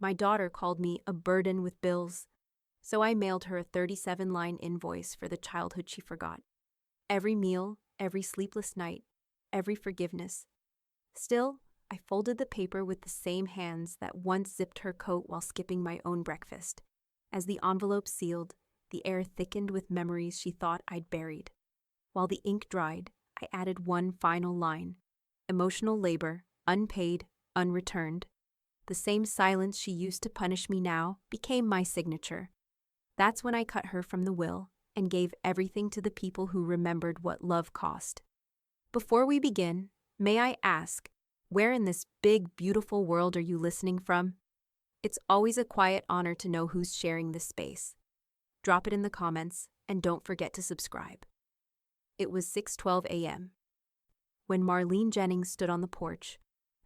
My daughter called me a burden with bills, so I mailed her a 37-line invoice for the childhood she forgot. Every meal, every sleepless night, every forgiveness. Still, I folded the paper with the same hands that once zipped her coat while skipping my own breakfast. As the envelope sealed, the air thickened with memories she thought I'd buried. While the ink dried, I added one final line. Emotional labor, unpaid, unreturned. The same silence she used to punish me now became my signature. That's when I cut her from the will and gave everything to the people who remembered what love cost. Before we begin, may I ask, where in this big, beautiful world are you listening from? It's always a quiet honor to know who's sharing this space. Drop it in the comments, and don't forget to subscribe. It was 6:12 a.m. when Marlene Jennings stood on the porch,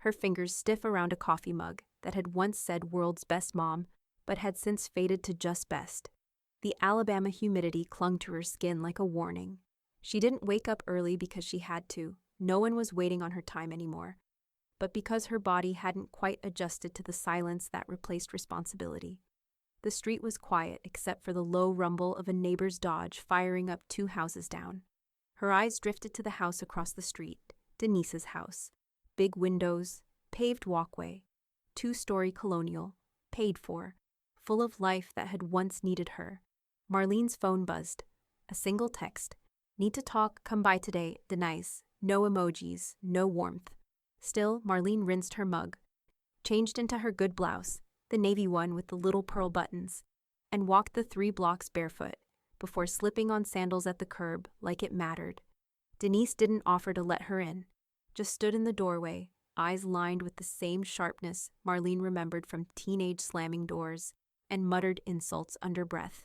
her fingers stiff around a coffee mug that had once said world's best mom, but had since faded to just best. The Alabama humidity clung to her skin like a warning. She didn't wake up early because she had to. No one was waiting on her time anymore. But because her body hadn't quite adjusted to the silence that replaced responsibility. The street was quiet except for the low rumble of a neighbor's Dodge firing up 2 houses down. Her eyes drifted to the house across the street, Denise's house. Big windows, paved walkway, 2-story colonial, paid for, full of life that had once needed her. Marlene's phone buzzed. A single text. Need to talk, come by today, Denise. No emojis, no warmth. Still, Marlene rinsed her mug, changed into her good blouse, the navy one with the little pearl buttons, and walked the 3 blocks barefoot, before slipping on sandals at the curb like it mattered. Denise didn't offer to let her in, just stood in the doorway, eyes lined with the same sharpness Marlene remembered from teenage slamming doors, and muttered insults under breath.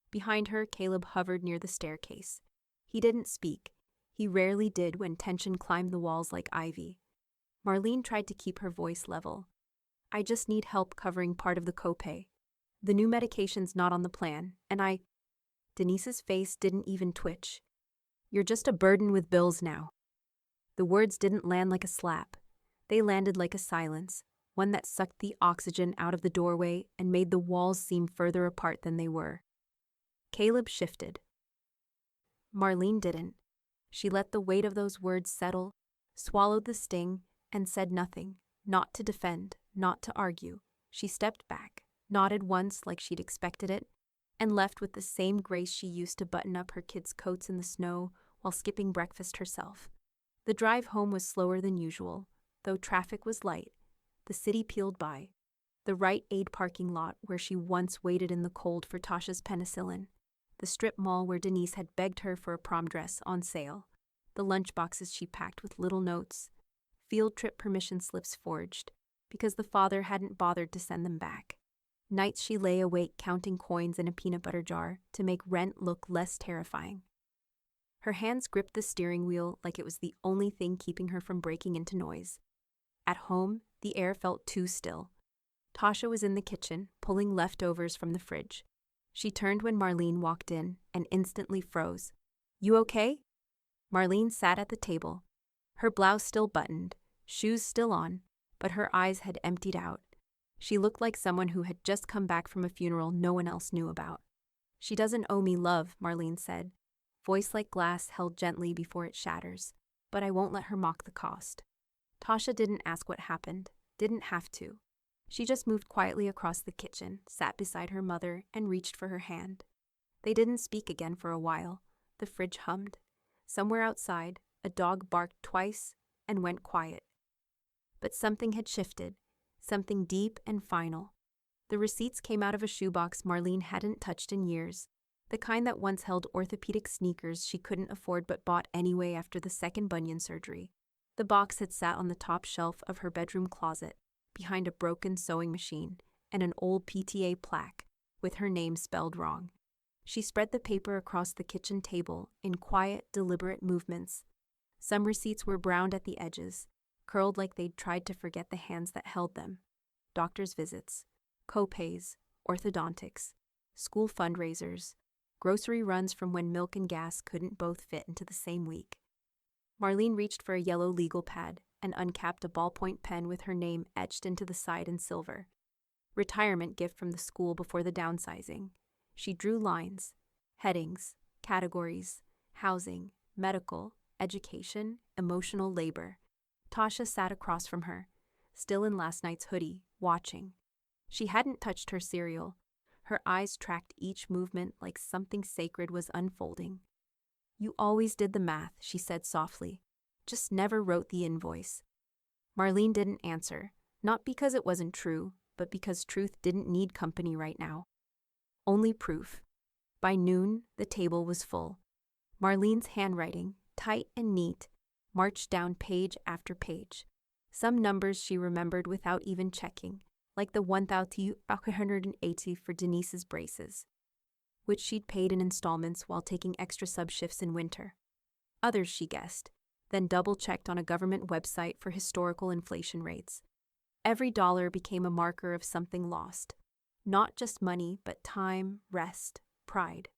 Behind her, Caleb hovered near the staircase. He didn't speak. He rarely did when tension climbed the walls like ivy. Marlene tried to keep her voice level. I just need help covering part of the copay. The new medication's not on the plan, and Denise's face didn't even twitch. You're just a burden with bills now. The words didn't land like a slap. They landed like a silence, one that sucked the oxygen out of the doorway and made the walls seem further apart than they were. Caleb shifted. Marlene didn't. She let the weight of those words settle, swallowed the sting, and said nothing, not to defend, not to argue. She stepped back, nodded once like she'd expected it, and left with the same grace she used to button up her kids' coats in the snow while skipping breakfast herself. The drive home was slower than usual, though traffic was light. The city peeled by. The Rite Aid parking lot where she once waited in the cold for Tasha's penicillin. The strip mall where Denise had begged her for a prom dress on sale. The lunchboxes she packed with little notes. Field trip permission slips forged, because the father hadn't bothered to send them back. Nights she lay awake counting coins in a peanut butter jar to make rent look less terrifying. Her hands gripped the steering wheel like it was the only thing keeping her from breaking into noise. At home, the air felt too still. Tasha was in the kitchen, pulling leftovers from the fridge. She turned when Marlene walked in and instantly froze. You okay? Marlene sat at the table, her blouse still buttoned, shoes still on, but her eyes had emptied out. She looked like someone who had just come back from a funeral no one else knew about. She doesn't owe me love, Marlene said, voice like glass held gently before it shatters, but I won't let her mock the cost. Tasha didn't ask what happened, didn't have to. She just moved quietly across the kitchen, sat beside her mother, and reached for her hand. They didn't speak again for a while. The fridge hummed. Somewhere outside, a dog barked twice and went quiet. But something had shifted, something deep and final. The receipts came out of a shoebox Marlene hadn't touched in years, the kind that once held orthopedic sneakers she couldn't afford but bought anyway after the second bunion surgery. The box had sat on the top shelf of her bedroom closet, behind a broken sewing machine and an old PTA plaque with her name spelled wrong. She spread the paper across the kitchen table in quiet, deliberate movements. Some receipts were browned at the edges, curled like they'd tried to forget the hands that held them. Doctor's visits, co-pays, orthodontics, school fundraisers, grocery runs from when milk and gas couldn't both fit into the same week. Marlene reached for a yellow legal pad and uncapped a ballpoint pen with her name etched into the side in silver. Retirement gift from the school before the downsizing. She drew lines, headings, categories, housing, medical, education, emotional labor. Tasha sat across from her, still in last night's hoodie, watching. She hadn't touched her cereal. Her eyes tracked each movement like something sacred was unfolding. You always did the math, she said softly. Just never wrote the invoice. Marlene didn't answer, not because it wasn't true, but because truth didn't need company right now. Only proof. By noon, the table was full. Marlene's handwriting, tight and neat, marched down page after page. Some numbers she remembered without even checking, like the 1,180 for Denise's braces, which she'd paid in installments while taking extra sub-shifts in winter. Others she guessed, then double-checked on a government website for historical inflation rates. Every dollar became a marker of something lost. Not just money, but time, rest, pride.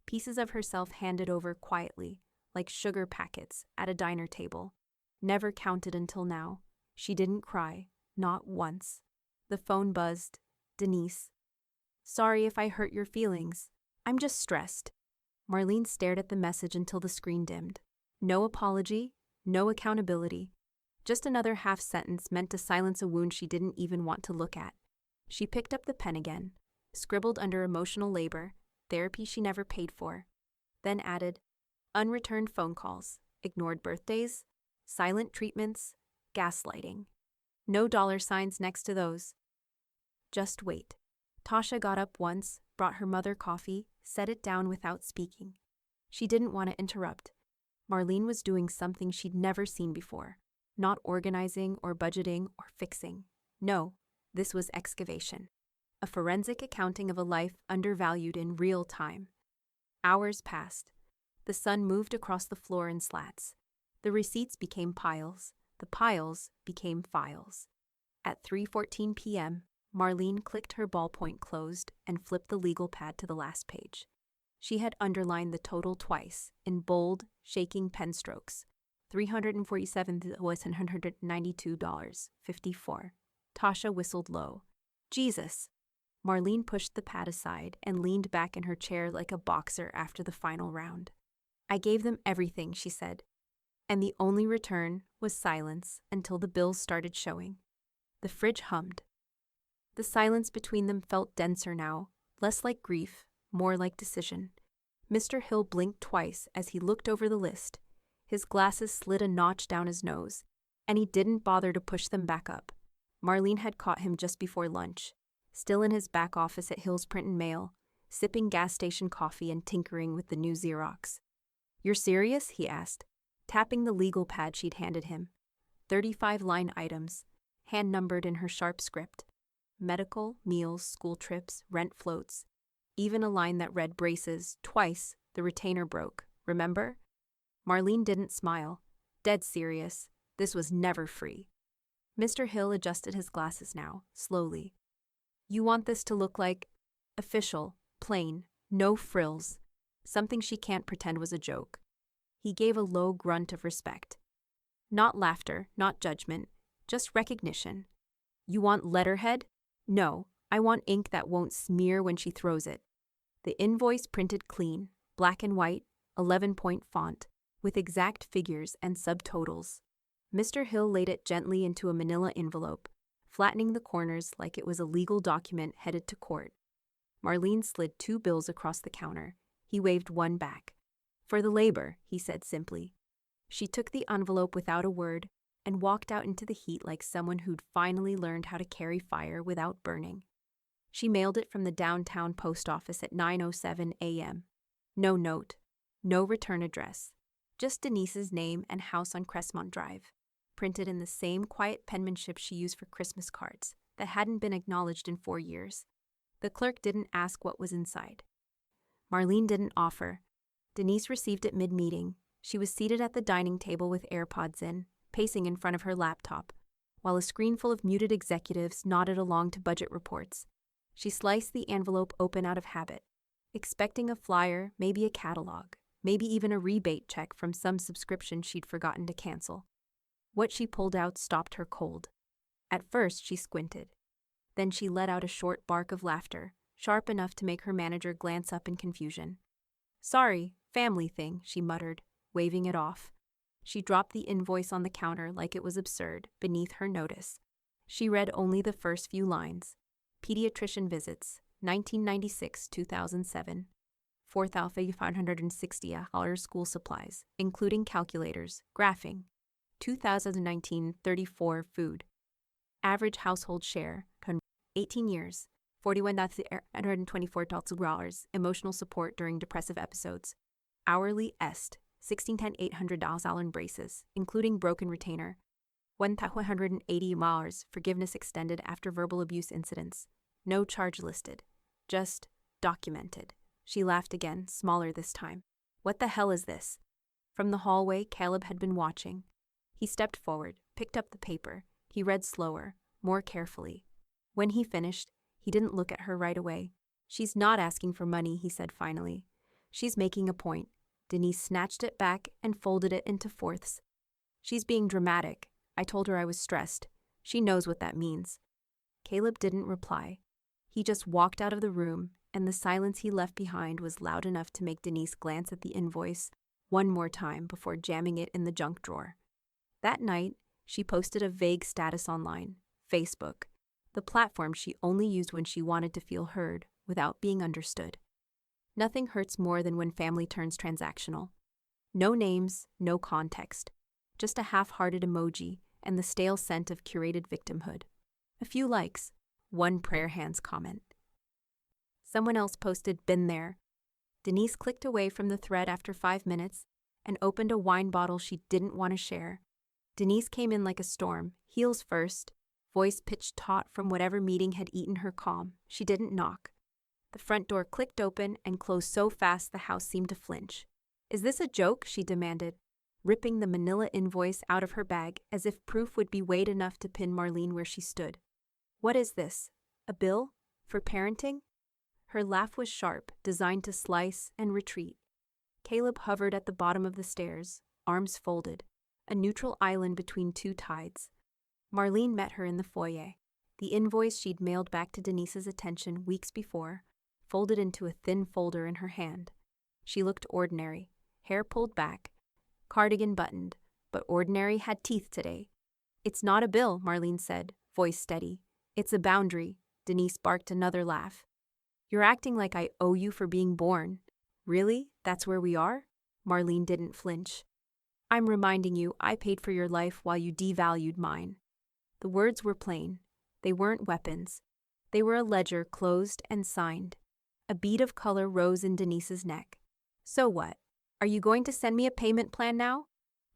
Pieces of herself handed over quietly, like sugar packets, at a diner table. Never counted until now. She didn't cry, not once. The phone buzzed. Denise. Sorry if I hurt your feelings. I'm just stressed. Marlene stared at the message until the screen dimmed. No apology, no accountability. Just another half sentence meant to silence a wound she didn't even want to look at. She picked up the pen again, scribbled under emotional labor, therapy she never paid for, then added, unreturned phone calls, ignored birthdays, silent treatments, gaslighting. No dollar signs next to those. Just wait. Tasha got up once, brought her mother coffee, set it down without speaking. She didn't want to interrupt. Marlene was doing something she'd never seen before. Not organizing or budgeting or fixing. No, this was excavation. A forensic accounting of a life undervalued in real time. Hours passed. The sun moved across the floor in slats. The receipts became piles. The piles became files. At 3:14 p.m., Marlene clicked her ballpoint closed and flipped the legal pad to the last page. She had underlined the total twice, in bold, shaking pen strokes. $347,192.54. Tasha whistled low. Jesus! Marlene pushed the pad aside and leaned back in her chair like a boxer after the final round. I gave them everything, she said. And the only return was silence until the bills started showing. The fridge hummed. The silence between them felt denser now, less like grief, more like decision. Mr. Hill blinked twice as he looked over the list. His glasses slid a notch down his nose, and he didn't bother to push them back up. Marlene had caught him just before lunch, still in his back office at Hill's Print and Mail, sipping gas station coffee and tinkering with the new Xerox. You're serious? He asked, tapping the legal pad she'd handed him. 35 line items, hand-numbered in her sharp script. Medical, meals, school trips, rent floats. Even a line that read braces, twice, the retainer broke, remember? Marlene didn't smile. Dead serious. This was never free. Mr. Hill adjusted his glasses now, slowly. You want this to look like official, plain, no frills, something she can't pretend was a joke. He gave a low grunt of respect. Not laughter, not judgment, just recognition. You want letterhead? No, I want ink that won't smear when she throws it. The invoice printed clean, black and white, 11-point font, with exact figures and subtotals. Mr. Hill laid it gently into a manila envelope, flattening the corners like it was a legal document headed to court. Marlene slid 2 bills across the counter. He waved one back. For the labor, he said simply. She took the envelope without a word and walked out into the heat like someone who'd finally learned how to carry fire without burning. She mailed it from the downtown post office at 9:07 a.m. No note, no return address, just Denise's name and house on Crestmont Drive, printed in the same quiet penmanship she used for Christmas cards that hadn't been acknowledged in 4 years. The clerk didn't ask what was inside. Marlene didn't offer. Denise received it mid-meeting. She was seated at the dining table with AirPods in, pacing in front of her laptop, while a screen full of muted executives nodded along to budget reports. She sliced the envelope open out of habit, expecting a flyer, maybe a catalog, maybe even a rebate check from some subscription she'd forgotten to cancel. What she pulled out stopped her cold. At first, she squinted. Then she let out a short bark of laughter, sharp enough to make her manager glance up in confusion. "Sorry, family thing," she muttered, waving it off. She dropped the invoice on the counter like it was absurd, beneath her notice. She read only the first few lines. Pediatrician visits, 1996-2007. $4,560 school supplies, including calculators, graphing. 2019-34 food. Average household share, 18 years, $41,824. Emotional support during depressive episodes. Hourly est, $16,800 in braces, including broken retainer. $1,180. Forgiveness extended after verbal abuse incidents. No charge listed. Just documented. She laughed again, smaller this time. What the hell is this? From the hallway, Caleb had been watching. He stepped forward, picked up the paper. He read slower, more carefully. When he finished, he didn't look at her right away. "She's not asking for money," he said finally. "She's making a point." Denise snatched it back and folded it into fourths. "She's being dramatic. I told her I was stressed. She knows what that means." Caleb didn't reply. He just walked out of the room, and the silence he left behind was loud enough to make Denise glance at the invoice one more time before jamming it in the junk drawer. That night, she posted a vague status online, Facebook, the platform she only used when she wanted to feel heard without being understood. Nothing hurts more than when family turns transactional. No names, no context, just a half-hearted emoji and the stale scent of curated victimhood. A few likes, one prayer hands comment. Someone else posted, "Been there." Denise clicked away from the thread after 5 minutes and opened a wine bottle she didn't want to share. Denise came in like a storm, heels first, voice pitched taut from whatever meeting had eaten her calm. She didn't knock. The front door clicked open and closed so fast the house seemed to flinch. "Is this a joke?" she demanded, ripping the manila invoice out of her bag as if proof would be weight enough to pin Marlene where she stood. "What is this? A bill? For parenting?" Her laugh was sharp, designed to slice and retreat. Caleb hovered at the bottom of the stairs, arms folded, a neutral island between two tides. Marlene met her in the foyer. The invoice she'd mailed back to Denise's attention weeks before, folded into a thin folder in her hand. She looked ordinary, hair pulled back, cardigan buttoned, but ordinary had teeth today. "It's not a bill," Marlene said, voice steady. "It's a boundary." Denise barked another laugh. "You're acting like I owe you for being born." "Really? That's where we are?" Marlene didn't flinch. "I'm reminding you I paid for your life while you devalued mine." The words were plain. They weren't weapons. They were a ledger closed and signed. A bead of color rose in Denise's neck. "So what? Are you going to send me a payment plan now?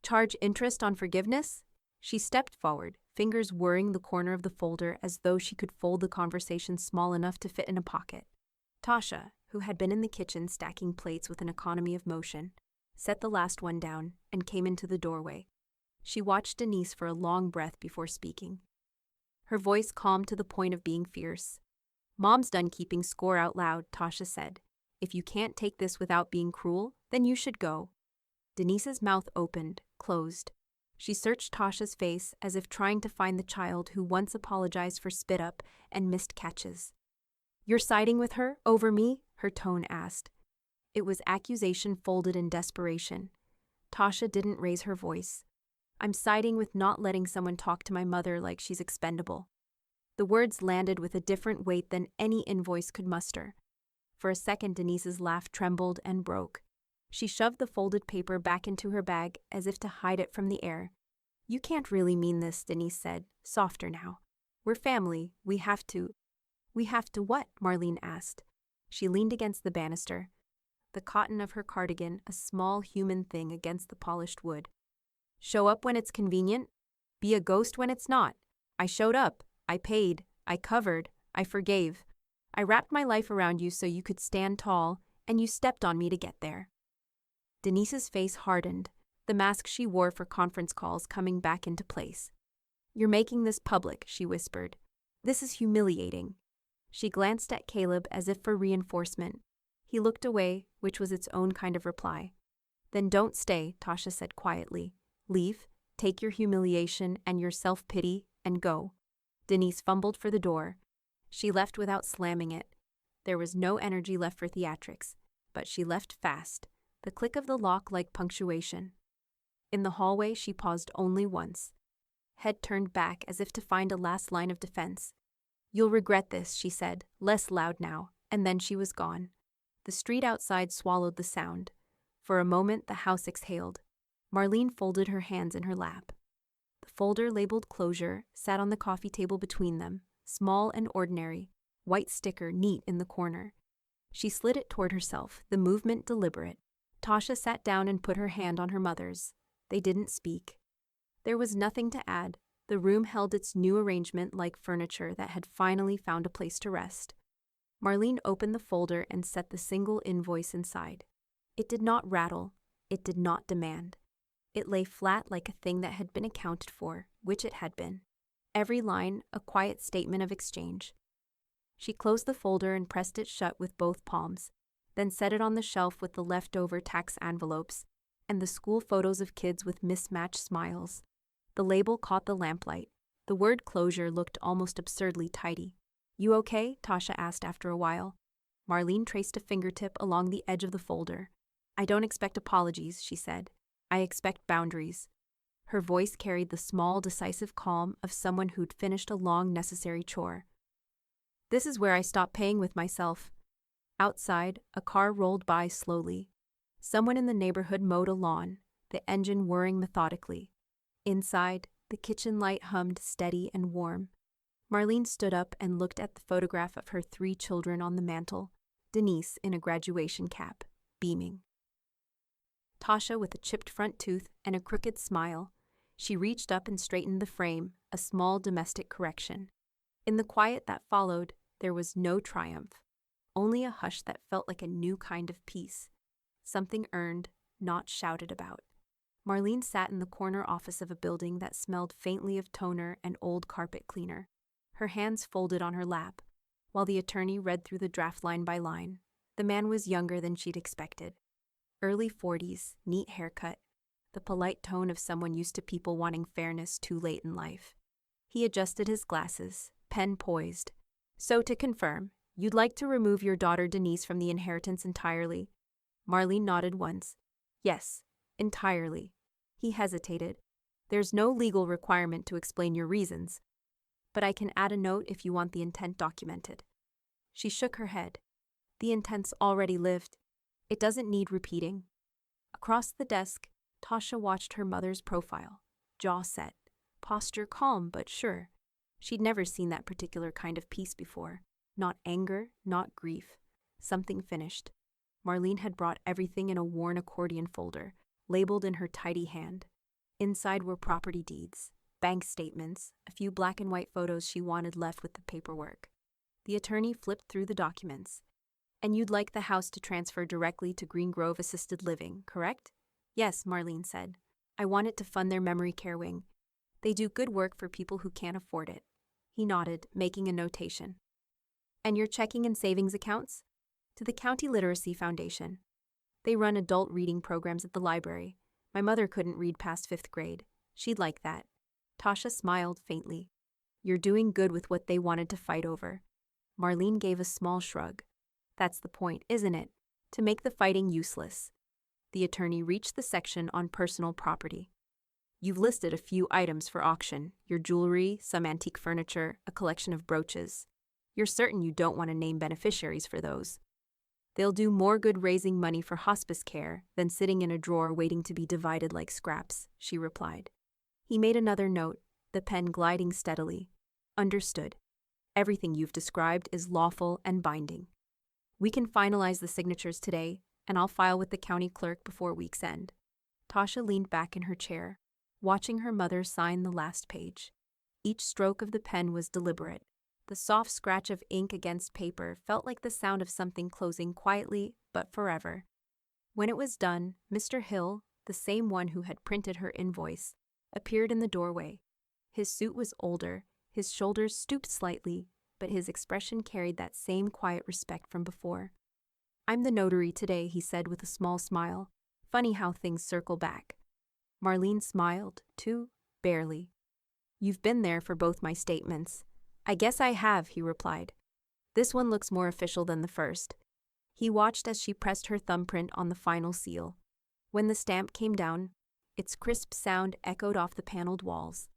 Charge interest on forgiveness?" She stepped forward, fingers whirring the corner of the folder as though she could fold the conversation small enough to fit in a pocket. Tasha, who had been in the kitchen stacking plates with an economy of motion, set the last one down and came into the doorway. She watched Denise for a long breath before speaking. Her voice calm to the point of being fierce. "Mom's done keeping score out loud," Tasha said. "If you can't take this without being cruel, then you should go." Denise's mouth opened, closed. She searched Tasha's face as if trying to find the child who once apologized for spit up and missed catches. "You're siding with her, over me?" her tone asked. It was accusation folded in desperation. Tasha didn't raise her voice. "I'm siding with not letting someone talk to my mother like she's expendable." The words landed with a different weight than any invoice could muster. For a second, Denise's laugh trembled and broke. She shoved the folded paper back into her bag as if to hide it from the air. "You can't really mean this," Denise said, softer now. "We're family. We have to." "We have to what?" Marlene asked. She leaned against the banister, the cotton of her cardigan a small human thing against the polished wood. "Show up when it's convenient. Be a ghost when it's not. I showed up. I paid. I covered. I forgave. I wrapped my life around you so you could stand tall, and you stepped on me to get there." Denise's face hardened, the mask she wore for conference calls coming back into place. "You're making this public," she whispered. "This is humiliating." She glanced at Caleb as if for reinforcement. He looked away, which was its own kind of reply. "Then don't stay," Tasha said quietly. "Leave, take your humiliation and your self-pity, and go." Denise fumbled for the door. She left without slamming it. There was no energy left for theatrics, but she left fast, the click of the lock like punctuation. In the hallway, she paused only once. Head turned back as if to find a last line of defense. "You'll regret this," she said, less loud now, and then she was gone. The street outside swallowed the sound. For a moment, the house exhaled. Marlene folded her hands in her lap. The folder labeled closure sat on the coffee table between them, small and ordinary, white sticker neat in the corner. She slid it toward herself, the movement deliberate. Tasha sat down and put her hand on her mother's. They didn't speak. There was nothing to add. The room held its new arrangement like furniture that had finally found a place to rest. Marlene opened the folder and set the single invoice inside. It did not rattle. It did not demand. It lay flat like a thing that had been accounted for, which it had been. Every line a quiet statement of exchange. She closed the folder and pressed it shut with both palms, then set it on the shelf with the leftover tax envelopes and the school photos of kids with mismatched smiles. The label caught the lamplight. The word closure looked almost absurdly tidy. "You okay?" Tasha asked after a while. Marlene traced a fingertip along the edge of the folder. "I don't expect apologies," she said. "I expect boundaries." Her voice carried the small, decisive calm of someone who'd finished a long, necessary chore. "This is where I stop paying with myself." Outside, a car rolled by slowly. Someone in the neighborhood mowed a lawn, the engine whirring methodically. Inside, the kitchen light hummed steady and warm. Marlene stood up and looked at the photograph of her 3 children on the mantel, Denise in a graduation cap, beaming. Tasha with a chipped front tooth and a crooked smile. She reached up and straightened the frame, a small domestic correction. In the quiet that followed, there was no triumph, only a hush that felt like a new kind of peace. Something earned, not shouted about. Marlene sat in the corner office of a building that smelled faintly of toner and old carpet cleaner, her hands folded on her lap, while the attorney read through the draft line by line. The man was younger than she'd expected. Early 40s, neat haircut, the polite tone of someone used to people wanting fairness too late in life. He adjusted his glasses, pen poised. "So to confirm, you'd like to remove your daughter Denise from the inheritance entirely?" Marlene nodded once. "Yes, entirely." He hesitated. "There's no legal requirement to explain your reasons, but I can add a note if you want the intent documented." She shook her head. "The intent's already lived. It doesn't need repeating." Across the desk, Tasha watched her mother's profile, jaw set, posture calm but sure. She'd never seen that particular kind of peace before. Not anger, not grief. Something finished. Marlene had brought everything in a worn accordion folder, labeled in her tidy hand. Inside were property deeds, bank statements, a few black and white photos she wanted left with the paperwork. The attorney flipped through the documents. "And you'd like the house to transfer directly to Green Grove Assisted Living, correct?" "Yes," Marlene said. "I want it to fund their memory care wing. They do good work for people who can't afford it." He nodded, making a notation. "And your checking and savings accounts?" "To the County Literacy Foundation. They run adult reading programs at the library. My mother couldn't read past 5th grade. She'd like that." Tasha smiled faintly. "You're doing good with what they wanted to fight over." Marlene gave a small shrug. "That's the point, isn't it? To make the fighting useless." The attorney reached the section on personal property. "You've listed a few items for auction, your jewelry, some antique furniture, a collection of brooches. You're certain you don't want to name beneficiaries for those?" "They'll do more good raising money for hospice care than sitting in a drawer waiting to be divided like scraps," she replied. He made another note, the pen gliding steadily. "Understood. Everything you've described is lawful and binding. We can finalize the signatures today, and I'll file with the county clerk before week's end." Tasha leaned back in her chair, watching her mother sign the last page. Each stroke of the pen was deliberate. The soft scratch of ink against paper felt like the sound of something closing quietly but forever. When it was done, Mr. Hill, the same one who had printed her invoice, appeared in the doorway. His suit was older, his shoulders stooped slightly, but his expression carried that same quiet respect from before. "I'm the notary today," he said with a small smile. "Funny how things circle back." Marlene smiled, too, barely. "You've been there for both my statements." "I guess I have," he replied. This one looks more official than the first. He watched as she pressed her thumbprint on the final seal. When the stamp came down, its crisp sound echoed off the paneled walls.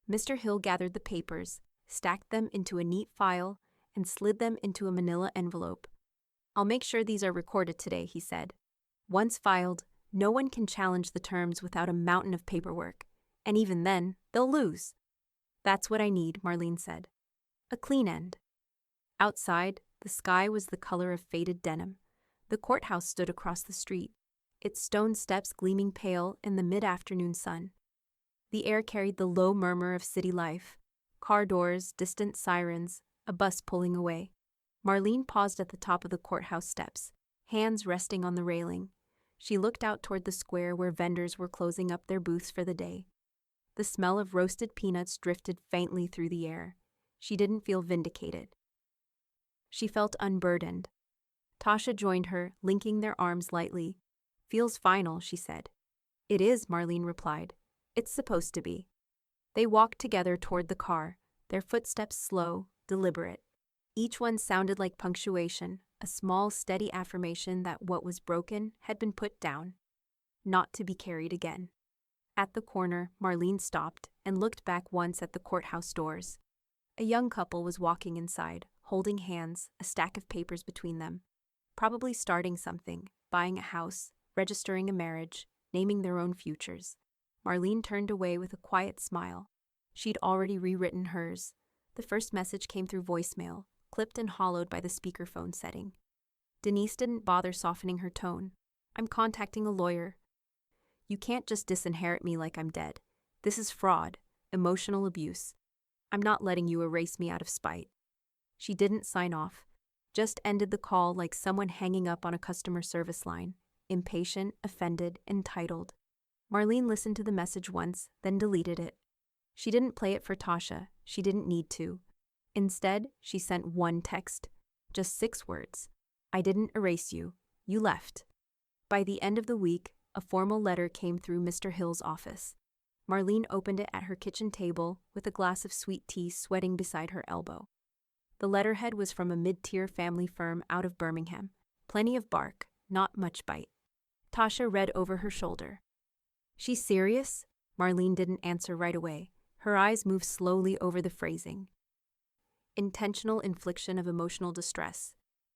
Mr. Hill gathered the papers, stacked them into a neat file, and slid them into a manila envelope. "I'll make sure these are recorded today," he said. "Once filed, no one can challenge the terms without a mountain of paperwork, and even then, they'll lose." "That's what I need," Marlene said. "A clean end." Outside, the sky was the color of faded denim. The courthouse stood across the street, its stone steps gleaming pale in the mid-afternoon sun. The air carried the low murmur of city life: car doors, distant sirens, a bus pulling away. Marlene paused at the top of the courthouse steps, hands resting on the railing. She looked out toward the square where vendors were closing up their booths for the day. The smell of roasted peanuts drifted faintly through the air. She didn't feel vindicated. She felt unburdened. Tasha joined her, linking their arms lightly. "Feels final," she said. "It is," Marlene replied. "It's supposed to be." They walked together toward the car, their footsteps slow, deliberate. Each one sounded like punctuation, a small, steady affirmation that what was broken had been put down, not to be carried again. At the corner, Marlene stopped and looked back once at the courthouse doors. A young couple was walking inside, holding hands, a stack of papers between them. Probably starting something, buying a house, registering a marriage, naming their own futures. Marlene turned away with a quiet smile. She'd already rewritten hers. The first message came through voicemail, clipped and hollowed by the speakerphone setting. Denise didn't bother softening her tone. "I'm contacting a lawyer. You can't just disinherit me like I'm dead. This is fraud, emotional abuse. I'm not letting you erase me out of spite." She didn't sign off, just ended the call like someone hanging up on a customer service line, impatient, offended, entitled. Marlene listened to the message once, then deleted it. She didn't play it for Tasha. She didn't need to. Instead, she sent one text, just 6 words. "I didn't erase you. You left." By the end of the week, a formal letter came through Mr. Hill's office. Marlene opened it at her kitchen table with a glass of sweet tea sweating beside her elbow. The letterhead was from a mid-tier family firm out of Birmingham. Plenty of bark, not much bite. Tasha read over her shoulder. "She's serious?" Marlene didn't answer right away. Her eyes moved slowly over the phrasing. Intentional infliction of emotional distress,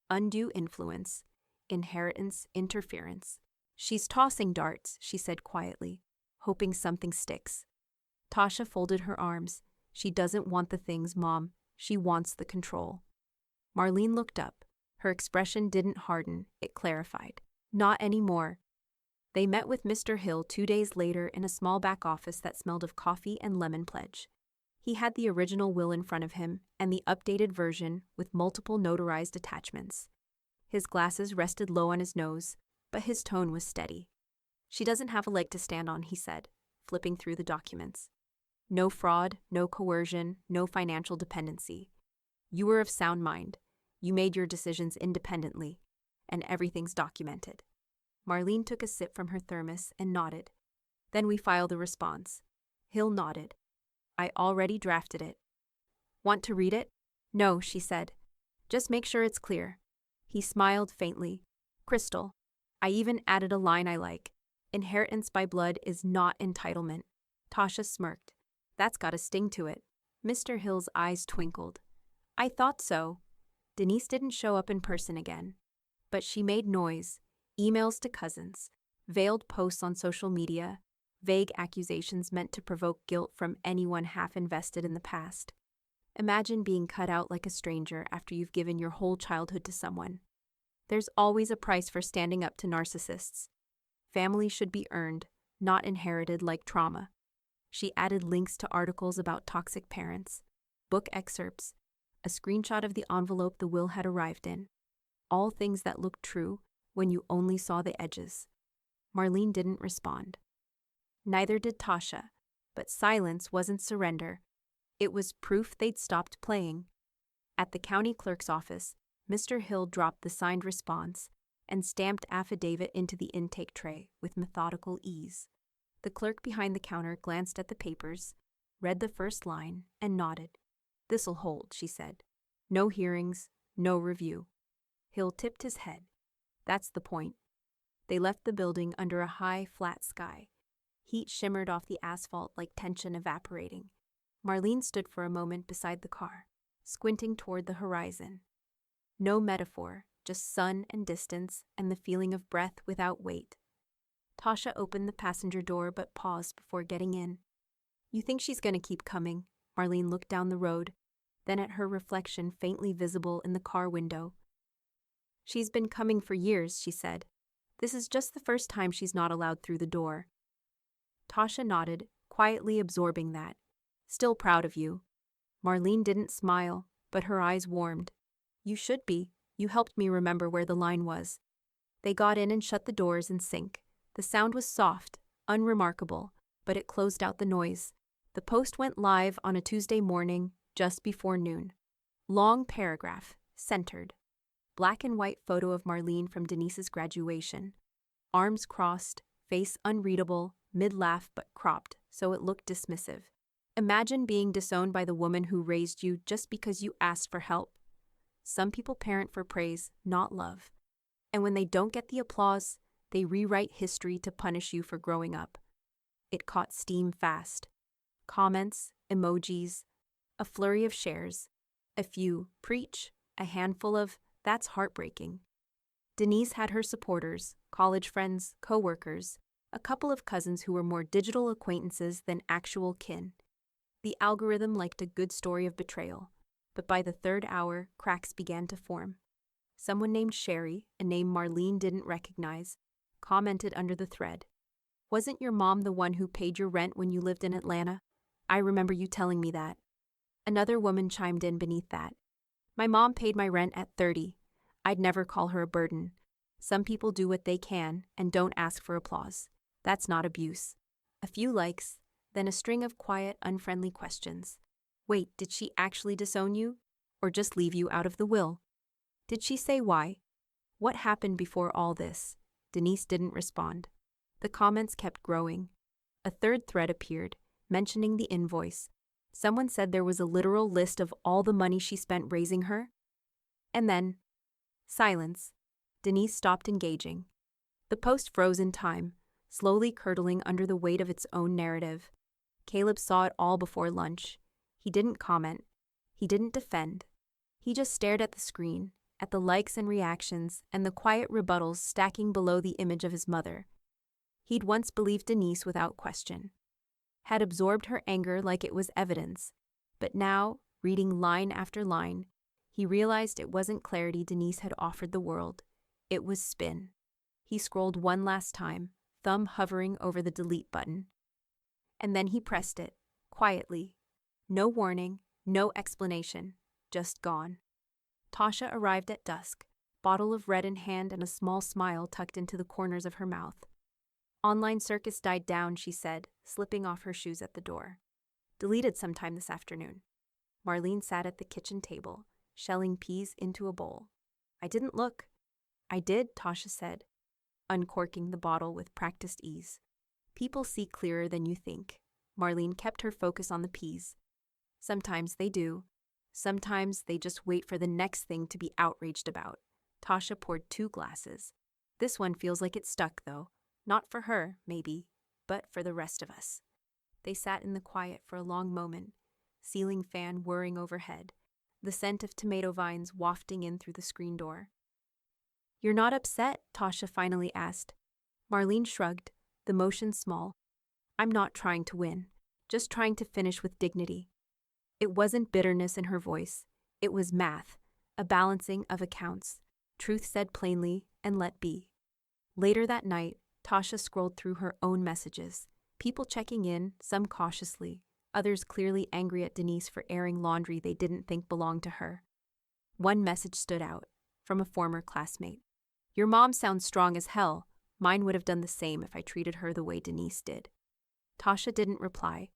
undue influence, inheritance, interference. "She's tossing darts," she said quietly, hoping something sticks. Tasha folded her arms. "She doesn't want the things, Mom. She wants the control." Marlene looked up. Her expression didn't harden, it clarified. "Not anymore." They met with Mr. Hill 2 days later in a small back office that smelled of coffee and lemon pledge. He had the original will in front of him and the updated version with multiple notarized attachments. His glasses rested low on his nose, but his tone was steady. "She doesn't have a leg to stand on," he said, flipping through the documents. "No fraud, no coercion, no financial dependency. You were of sound mind. You made your decisions independently, and everything's documented." Marlene took a sip from her thermos and nodded. "Then we file the response." Hill nodded. "I already drafted it." "Want to read it?" "No," she said. "Just make sure it's clear." He smiled faintly. "Crystal. I even added a line I like. Inheritance by blood is not entitlement." Tasha smirked. "That's got a sting to it." Mr. Hill's eyes twinkled. "I thought so." Denise didn't show up in person again. But she made noise. Emails to cousins, veiled posts on social media, vague accusations meant to provoke guilt from anyone half invested in the past. Imagine being cut out like a stranger after you've given your whole childhood to someone. There's always a price for standing up to narcissists. Family should be earned, not inherited like trauma. She added links to articles about toxic parents, book excerpts, a screenshot of the envelope the will had arrived in. All things that looked true when you only saw the edges. Marlene didn't respond. Neither did Tasha, but silence wasn't surrender. It was proof they'd stopped playing. At the county clerk's office, Mr. Hill dropped the signed response and stamped affidavit into the intake tray with methodical ease. The clerk behind the counter glanced at the papers, read the first line, and nodded. "This'll hold," she said. "No hearings, No review. Hill tipped his head. That's the point. They left the building under a high, flat sky. Heat shimmered off the asphalt like tension evaporating. Marlene stood for a moment beside the car, squinting toward the horizon. No metaphor, just sun and distance and the feeling of breath without weight. Tasha opened the passenger door but paused before getting in. You think she's going to keep coming? Marlene looked down the road, then at her reflection faintly visible in the car window. She's been coming for years, she said. This is just the first time she's not allowed through the door. Tasha nodded, quietly absorbing that. Still proud of you. Marlene didn't smile, but her eyes warmed. You should be. You helped me remember where the line was. They got in and shut the doors in sync. The sound was soft, unremarkable, but it closed out the noise. The post went live on a Tuesday morning, just before noon. Long paragraph, centered. Black and white photo of Marlene from Denise's graduation. Arms crossed, face unreadable, mid-laugh but cropped, so it looked dismissive. Imagine being disowned by the woman who raised you just because you asked for help. Some people parent for praise, not love. And when they don't get the applause, they rewrite history to punish you for growing up. It caught steam fast. Comments, emojis, a flurry of shares. A few, preach, a handful of, that's heartbreaking. Denise had her supporters, college friends, co-workers, a couple of cousins who were more digital acquaintances than actual kin. The algorithm liked a good story of betrayal, but by the third hour, cracks began to form. Someone named Sherry, a name Marlene didn't recognize, commented under the thread. Wasn't your mom the one who paid your rent when you lived in Atlanta? I remember you telling me that. Another woman chimed in beneath that. My mom paid my rent at 30. I'd never call her a burden. Some people do what they can and don't ask for applause. That's not abuse. A few likes, then a string of quiet, unfriendly questions. Wait, did she actually disown you? Or just leave you out of the will? Did she say why? What happened before all this? Denise didn't respond. The comments kept growing. A third thread appeared, mentioning the invoice. Someone said there was a literal list of all the money she spent raising her. And then, silence. Denise stopped engaging. The post froze in time, slowly curdling under the weight of its own narrative. Caleb saw it all before lunch. He didn't comment. He didn't defend. He just stared at the screen, at the likes and reactions, and the quiet rebuttals stacking below the image of his mother. He'd once believed Denise without question. Had absorbed her anger like it was evidence. But now, reading line after line, he realized it wasn't clarity Denise had offered the world. It was spin. He scrolled one last time, thumb hovering over the delete button. And then he pressed it, quietly. No warning, no explanation, just gone. Tasha arrived at dusk, bottle of red in hand and a small smile tucked into the corners of her mouth. Online circus died down, she said, slipping off her shoes at the door. Deleted sometime this afternoon. Marlene sat at the kitchen table, shelling peas into a bowl. I didn't look. I did, Tasha said, uncorking the bottle with practiced ease. People see clearer than you think. Marlene kept her focus on the peas. Sometimes they do. Sometimes they just wait for the next thing to be outraged about. Tasha poured 2 glasses. This one feels like it's stuck, though. Not for her, maybe, but for the rest of us. They sat in the quiet for a long moment, ceiling fan whirring overhead, the scent of tomato vines wafting in through the screen door. You're not upset? Tasha finally asked. Marlene shrugged, the motion small. I'm not trying to win, just trying to finish with dignity. It wasn't bitterness in her voice. It was math, a balancing of accounts, truth said plainly and let be. Later that night, Tasha scrolled through her own messages, people checking in, some cautiously, others clearly angry at Denise for airing laundry they didn't think belonged to her. One message stood out, from a former classmate. Your mom sounds strong as hell. Mine would have done the same if I treated her the way Denise did. Tasha didn't reply,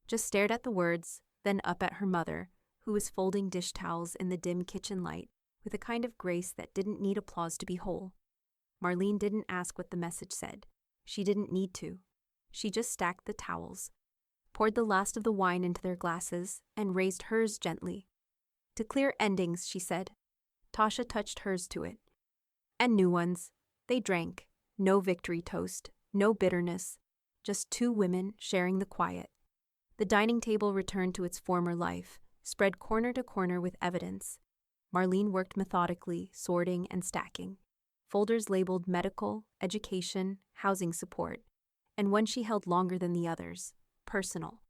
just stared at the words, then up at her mother, who was folding dish towels in the dim kitchen light with a kind of grace that didn't need applause to be whole. Marlene didn't ask what the message said. She didn't need to. She just stacked the towels, poured the last of the wine into their glasses, and raised hers gently. To clear endings, she said. Tasha touched hers to it. And new ones. They drank. No victory toast, no bitterness. Just two women sharing the quiet. The dining table returned to its former life, spread corner to corner with evidence. Marlene worked methodically, sorting and stacking. Folders labeled medical, education, housing support, and one she held longer than the others, personal.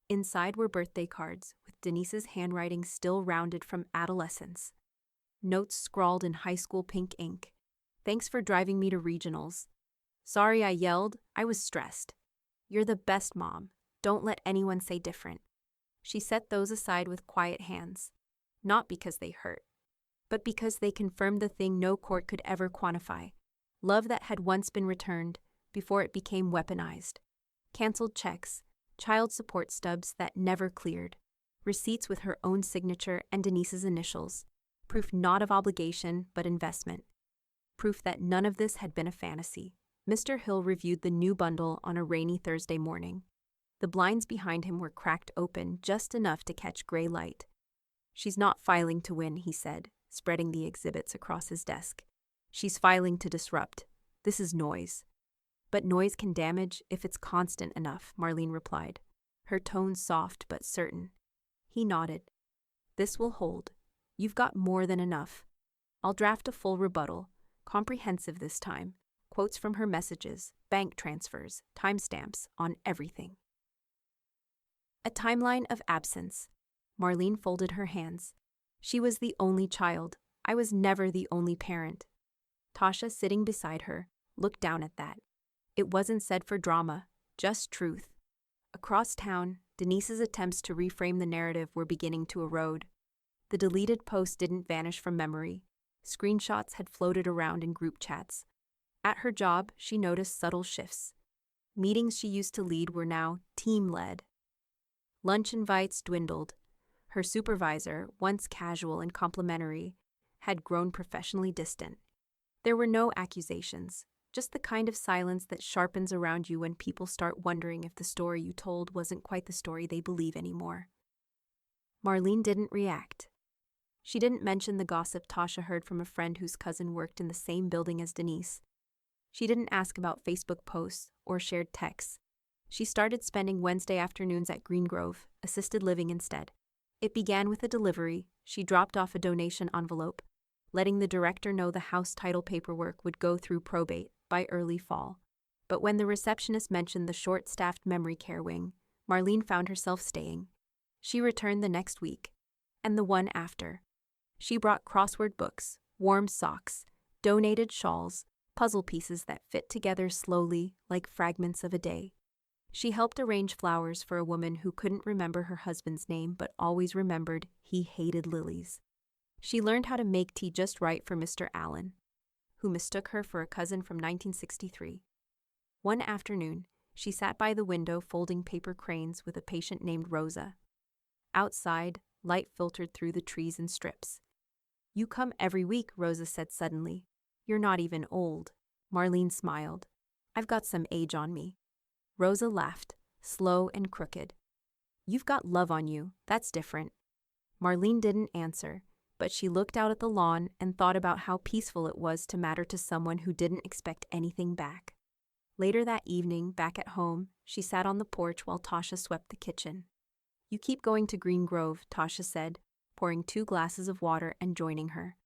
Inside were birthday cards, with Denise's handwriting still rounded from adolescence. Notes scrawled in high school pink ink. Thanks for driving me to regionals. Sorry I yelled, I was stressed. You're the best mom. Don't let anyone say different. She set those aside with quiet hands, not because they hurt, but because they confirmed the thing no court could ever quantify, love that had once been returned before it became weaponized. Canceled checks, child support stubs that never cleared, receipts with her own signature and Denise's initials, proof not of obligation but investment, proof that none of this had been a fantasy. Mr. Hill reviewed the new bundle on a rainy Thursday morning. The blinds behind him were cracked open just enough to catch gray light. She's not filing to win, he said, spreading the exhibits across his desk. She's filing to disrupt. This is noise. But noise can damage if it's constant enough, Marlene replied, her tone soft but certain. He nodded. This will hold. You've got more than enough. I'll draft a full rebuttal, comprehensive this time, quotes from her messages, bank transfers, timestamps, on everything. A timeline of absence. Marlene folded her hands. She was the only child. I was never the only parent. Tasha, sitting beside her, looked down at that. It wasn't said for drama, just truth. Across town, Denise's attempts to reframe the narrative were beginning to erode. The deleted post didn't vanish from memory. Screenshots had floated around in group chats. At her job, she noticed subtle shifts. Meetings she used to lead were now team-led. Lunch invites dwindled. Her supervisor, once casual and complimentary, had grown professionally distant. There were no accusations, just the kind of silence that sharpens around you when people start wondering if the story you told wasn't quite the story they believe anymore. Marlene didn't react. She didn't mention the gossip Tasha heard from a friend whose cousin worked in the same building as Denise. She didn't ask about Facebook posts or shared texts. She started spending Wednesday afternoons at Green Grove, assisted living instead. It began with a delivery. She dropped off a donation envelope, letting the director know the house title paperwork would go through probate by early fall. But when the receptionist mentioned the short-staffed memory care wing, Marlene found herself staying. She returned the next week, and the one after. She brought crossword books, warm socks, donated shawls, puzzle pieces that fit together slowly like fragments of a day. She helped arrange flowers for a woman who couldn't remember her husband's name but always remembered he hated lilies. She learned how to make tea just right for Mr. Allen, who mistook her for a cousin from 1963. One afternoon, she sat by the window folding paper cranes with a patient named Rosa. Outside, light filtered through the trees in strips. "You come every week," Rosa said suddenly. "You're not even old." Marlene smiled. "I've got some age on me." Rosa laughed, slow and crooked. "You've got love on you, that's different." Marlene didn't answer, but she looked out at the lawn and thought about how peaceful it was to matter to someone who didn't expect anything back. Later that evening, back at home, she sat on the porch while Tasha swept the kitchen. "You keep going to Green Grove," Tasha said, pouring 2 glasses of water and joining her.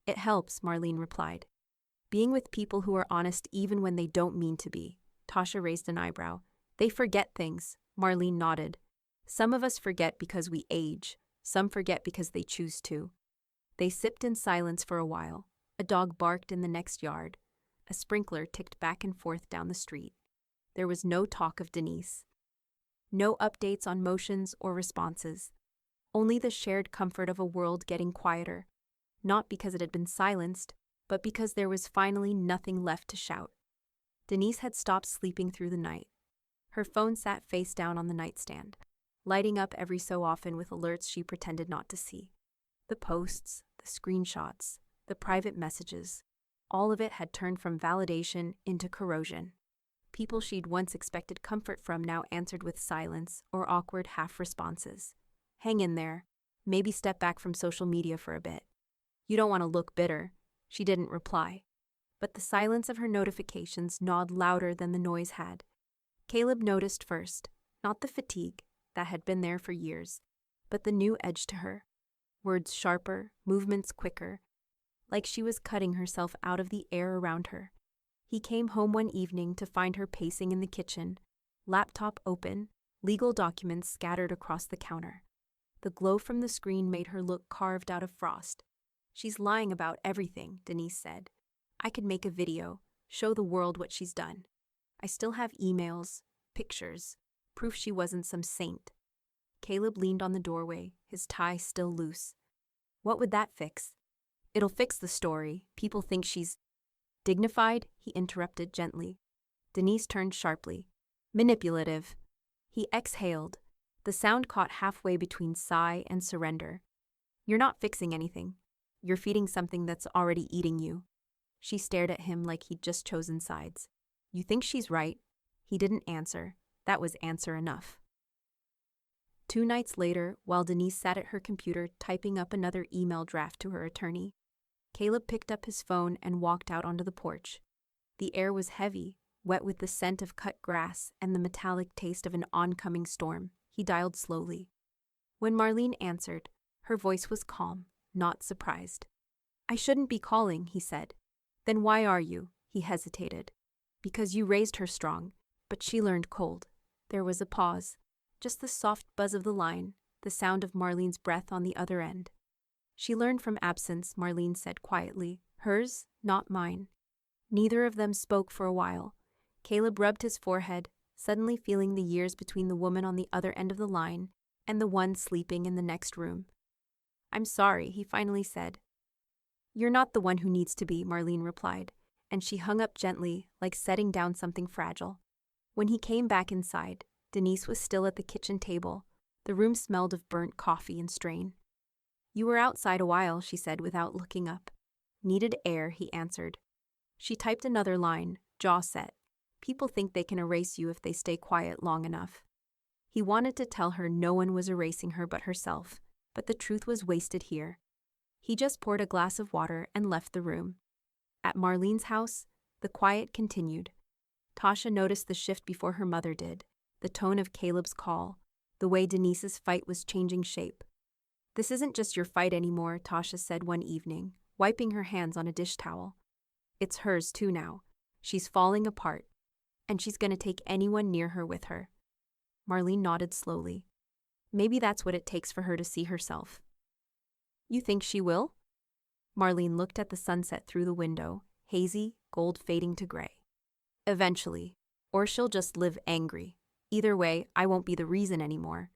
"It helps," Marlene replied. "Being with people who are honest even when they don't mean to be." Tasha raised an eyebrow. "They forget things," Marlene nodded. "Some of us forget because we age. Some forget because they choose to." They sipped in silence for a while. A dog barked in the next yard. A sprinkler ticked back and forth down the street. There was no talk of Denise. No updates on motions or responses. Only the shared comfort of a world getting quieter. Not because it had been silenced, but because there was finally nothing left to shout. Denise had stopped sleeping through the night. Her phone sat face down on the nightstand, lighting up every so often with alerts she pretended not to see. The posts, the screenshots, the private messages, all of it had turned from validation into corrosion. People she'd once expected comfort from now answered with silence or awkward half responses. "Hang in there. Maybe step back from social media for a bit." You don't want to look bitter. She didn't reply. But the silence of her notifications gnawed louder than the noise had. Caleb noticed first, not the fatigue that had been there for years, but the new edge to her. Words sharper, movements quicker, like she was cutting herself out of the air around her. He came home one evening to find her pacing in the kitchen, laptop open, legal documents scattered across the counter. The glow from the screen made her look carved out of frost. She's lying about everything, Denise said. I could make a video, show the world what she's done. I still have emails, pictures, proof she wasn't some saint. Caleb leaned on the doorway, his tie still loose. What would that fix? It'll fix the story. People think she's dignified, he interrupted gently. Denise turned sharply. Manipulative. He exhaled. The sound caught halfway between sigh and surrender. You're not fixing anything. You're feeding something that's already eating you. She stared at him like he'd just chosen sides. You think she's right? He didn't answer. That was answer enough. 2 nights later, while Denise sat at her computer typing up another email draft to her attorney, Caleb picked up his phone and walked out onto the porch. The air was heavy, wet with the scent of cut grass and the metallic taste of an oncoming storm. He dialed slowly. When Marlene answered, her voice was calm, not surprised. I shouldn't be calling, he said. Then why are you? He hesitated. Because you raised her strong, but she learned cold. There was a pause, just the soft buzz of the line, the sound of Marlene's breath on the other end. She learned from absence, Marlene said quietly. Hers, not mine. Neither of them spoke for a while. Caleb rubbed his forehead, suddenly feeling the years between the woman on the other end of the line and the one sleeping in the next room. I'm sorry, he finally said. You're not the one who needs to be, Marlene replied, and she hung up gently, like setting down something fragile. When he came back inside, Denise was still at the kitchen table. The room smelled of burnt coffee and strain. You were outside a while, she said without looking up. Needed air, he answered. She typed another line, jaw set. People think they can erase you if they stay quiet long enough. He wanted to tell her no one was erasing her but herself, but the truth was wasted here. He just poured a glass of water and left the room. At Marlene's house, the quiet continued. Tasha noticed the shift before her mother did, the tone of Caleb's call, the way Denise's fight was changing shape. This isn't just your fight anymore, Tasha said one evening, wiping her hands on a dish towel. It's hers too now. She's falling apart, and she's going to take anyone near her with her. Marlene nodded slowly. Maybe that's what it takes for her to see herself. You think she will? Marlene looked at the sunset through the window, hazy, gold fading to gray. Eventually, or she'll just live angry. Either way, I won't be the reason anymore.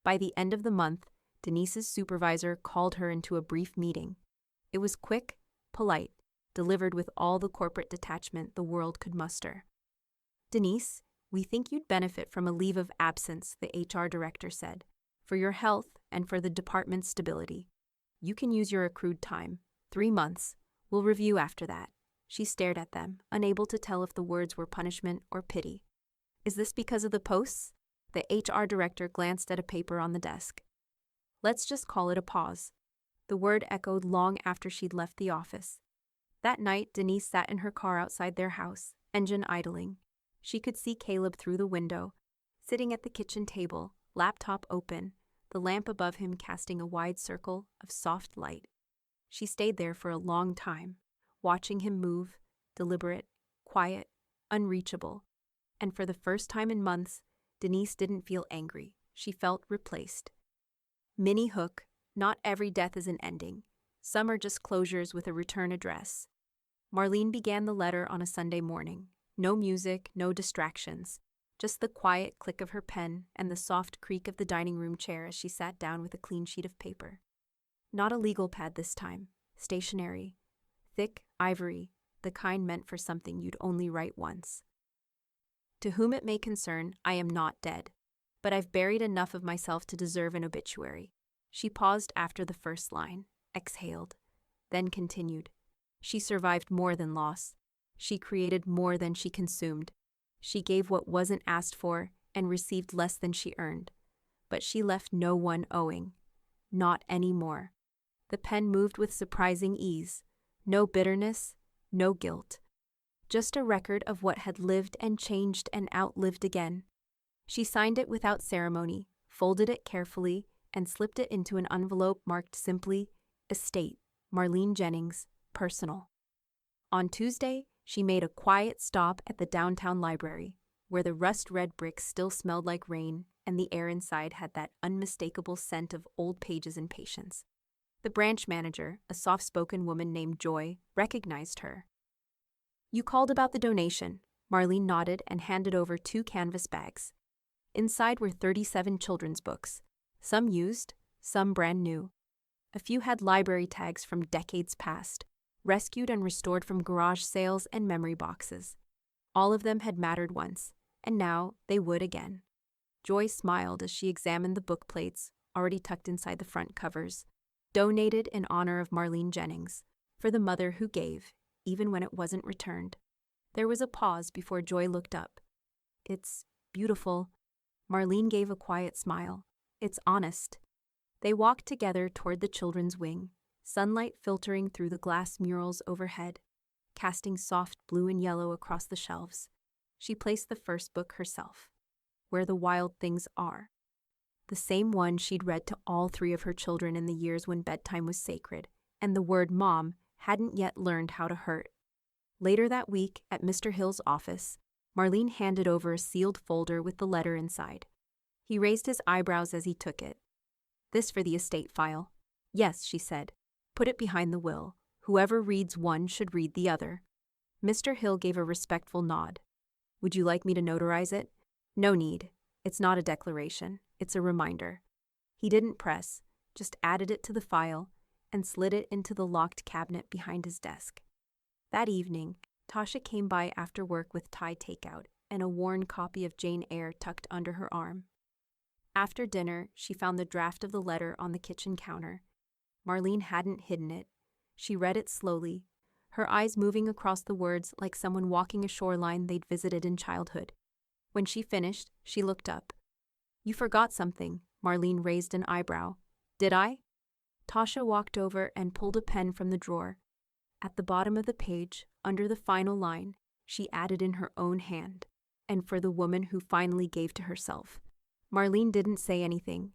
By the end of the month, Denise's supervisor called her into a brief meeting. It was quick, polite, delivered with all the corporate detachment the world could muster. Denise, we think you'd benefit from a leave of absence, the HR director said, for your health and for the department's stability. You can use your accrued time, 3 months. We'll review after that. She stared at them, unable to tell if the words were punishment or pity. Is this because of the posts? The HR director glanced at a paper on the desk. Let's just call it a pause. The word echoed long after she'd left the office. That night, Denise sat in her car outside their house, engine idling. She could see Caleb through the window, sitting at the kitchen table, laptop open, the lamp above him casting a wide circle of soft light. She stayed there for a long time, watching him move, deliberate, quiet, unreachable. And for the first time in months, Denise didn't feel angry. She felt replaced. Minnie Hook, not every death is an ending. Some are just closures with a return address. Marlene began the letter on a Sunday morning. No music, no distractions. Just the quiet click of her pen and the soft creak of the dining room chair as she sat down with a clean sheet of paper. Not a legal pad this time. Stationery. Thick, ivory, the kind meant for something you'd only write once. To whom it may concern, I am not dead, but I've buried enough of myself to deserve an obituary. She paused after the first line, exhaled, then continued. She survived more than loss. She created more than she consumed. She gave what wasn't asked for and received less than she earned. But she left no one owing. Not anymore. The pen moved with surprising ease. No bitterness, no guilt. Just a record of what had lived and changed and outlived again. She signed it without ceremony, folded it carefully, and slipped it into an envelope marked simply, Estate, Marlene Jennings, Personal. On Tuesday, she made a quiet stop at the downtown library, where the rust-red bricks still smelled like rain and the air inside had that unmistakable scent of old pages and patience. The branch manager, a soft-spoken woman named Joy, recognized her. "You called about the donation." Marlene nodded and handed over 2 canvas bags. Inside were 37 children's books, some used, some brand new. A few had library tags from decades past, rescued and restored from garage sales and memory boxes. All of them had mattered once, and now they would again. Joy smiled as she examined the book plates, already tucked inside the front covers. Donated in honor of Marlene Jennings, for the mother who gave, even when it wasn't returned. There was a pause before Joy looked up. "It's beautiful." Marlene gave a quiet smile. "It's honest." They walked together toward the children's wing, sunlight filtering through the glass murals overhead, casting soft blue and yellow across the shelves. She placed the first book herself, Where the Wild Things Are. The same one she'd read to all 3 of her children in the years when bedtime was sacred, and the word mom hadn't yet learned how to hurt. Later that week, at Mr. Hill's office, Marlene handed over a sealed folder with the letter inside. He raised his eyebrows as he took it. "This for the estate file." "Yes," she said. "Put it behind the will. Whoever reads one should read the other." Mr. Hill gave a respectful nod. "Would you like me to notarize it?" "No need. It's not a declaration. It's a reminder." He didn't press, just added it to the file and slid it into the locked cabinet behind his desk. That evening, Tasha came by after work with Thai takeout and a worn copy of Jane Eyre tucked under her arm. After dinner, she found the draft of the letter on the kitchen counter. Marlene hadn't hidden it. She read it slowly, her eyes moving across the words like someone walking a shoreline they'd visited in childhood. When she finished, she looked up. "You forgot something." Marlene raised an eyebrow. "Did I?" Tasha walked over and pulled a pen from the drawer. At the bottom of the page, under the final line, she added in her own hand, "And for the woman who finally gave to herself." Marlene didn't say anything.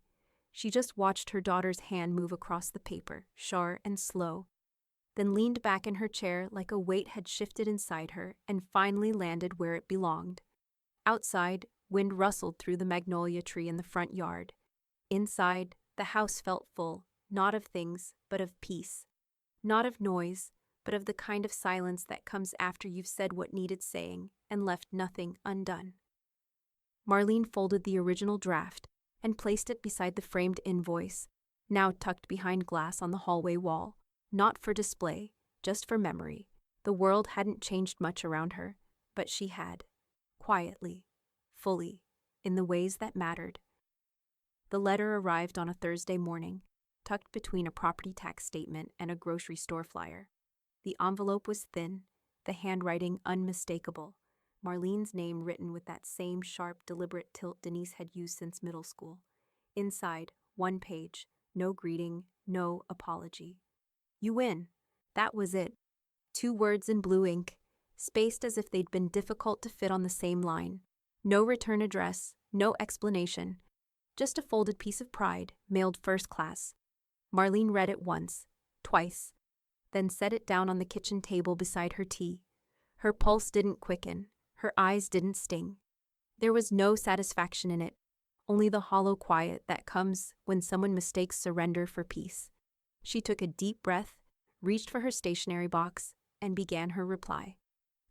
She just watched her daughter's hand move across the paper, sure and slow, then leaned back in her chair like a weight had shifted inside her and finally landed where it belonged. Outside, wind rustled through the magnolia tree in the front yard. Inside, the house felt full, not of things, but of peace. Not of noise, but of the kind of silence that comes after you've said what needed saying and left nothing undone. Marlene folded the original draft and placed it beside the framed invoice, now tucked behind glass on the hallway wall, not for display, just for memory. The world hadn't changed much around her, but she had. Quietly, fully, in the ways that mattered. The letter arrived on a Thursday morning, tucked between a property tax statement and a grocery store flyer. The envelope was thin, the handwriting unmistakable, Marlene's name written with that same sharp, deliberate tilt Denise had used since middle school. Inside, 1 page, no greeting, no apology. "You win." That was it. 2 words in blue ink, spaced as if they'd been difficult to fit on the same line. No return address, no explanation. Just a folded piece of pride, mailed first class. Marlene read it once, twice, then set it down on the kitchen table beside her tea. Her pulse didn't quicken, her eyes didn't sting. There was no satisfaction in it, only the hollow quiet that comes when someone mistakes surrender for peace. She took a deep breath, reached for her stationery box, and began her reply.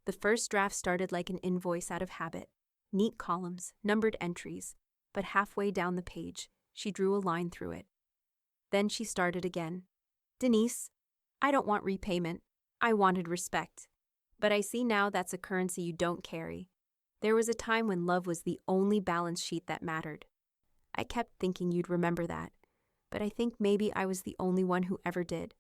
The first draft started like an invoice out of habit. Neat columns, numbered entries, but halfway down the page, she drew a line through it. Then she started again. "Denise, I don't want repayment. I wanted respect. But I see now that's a currency you don't carry. There was a time when love was the only balance sheet that mattered. I kept thinking you'd remember that, but I think maybe I was the only one who ever did.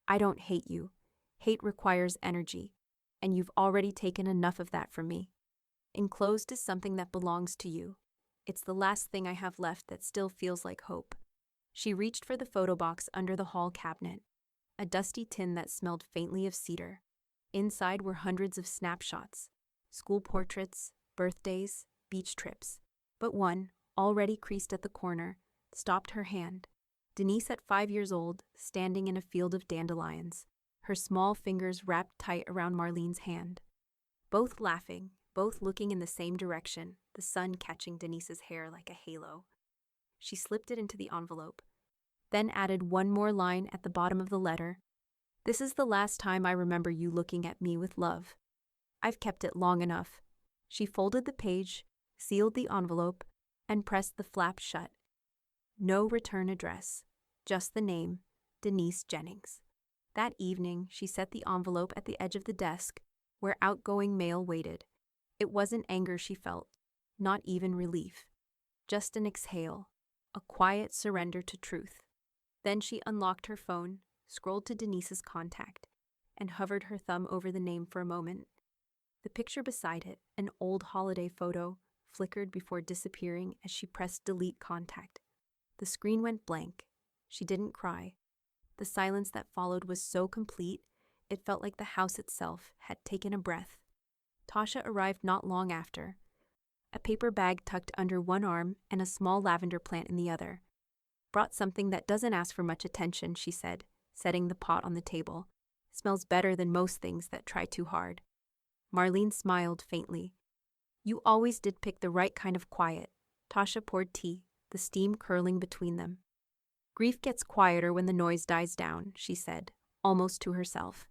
I don't hate you. Hate requires energy, and you've already taken enough of that from me. Enclosed is something that belongs to you. It's the last thing I have left that still feels like hope. She reached for the photo box under the hall cabinet, a dusty tin that smelled faintly of cedar. Inside were hundreds of snapshots, school portraits, birthdays, beach trips. But one, already creased at the corner, stopped her hand. Denise at 5 years old, standing in a field of dandelions, her small fingers wrapped tight around Marlene's hand. Both laughing, both looking in the same direction, the sun catching Denise's hair like a halo. She slipped it into the envelope, then added one more line at the bottom of the letter. This is the last time I remember you looking at me with love. I've kept it long enough. She folded the page, sealed the envelope, and pressed the flap shut. No return address, just the name, Denise Jennings. That evening, she set the envelope at the edge of the desk, where outgoing mail waited. It wasn't anger she felt, not even relief. Just an exhale, a quiet surrender to truth. Then she unlocked her phone, scrolled to Denise's contact, and hovered her thumb over the name for a moment. The picture beside it, an old holiday photo, flickered before disappearing as she pressed delete contact. The screen went blank. She didn't cry. The silence that followed was so complete, it felt like the house itself had taken a breath. Tasha arrived not long after, a paper bag tucked under one arm and a small lavender plant in the other. Brought something that doesn't ask for much attention, she said, setting the pot on the table. Smells better than most things that try too hard. Marlene smiled faintly. You always did pick the right kind of quiet. Tasha poured tea, the steam curling between them. Grief gets quieter when the noise dies down, she said, almost to herself.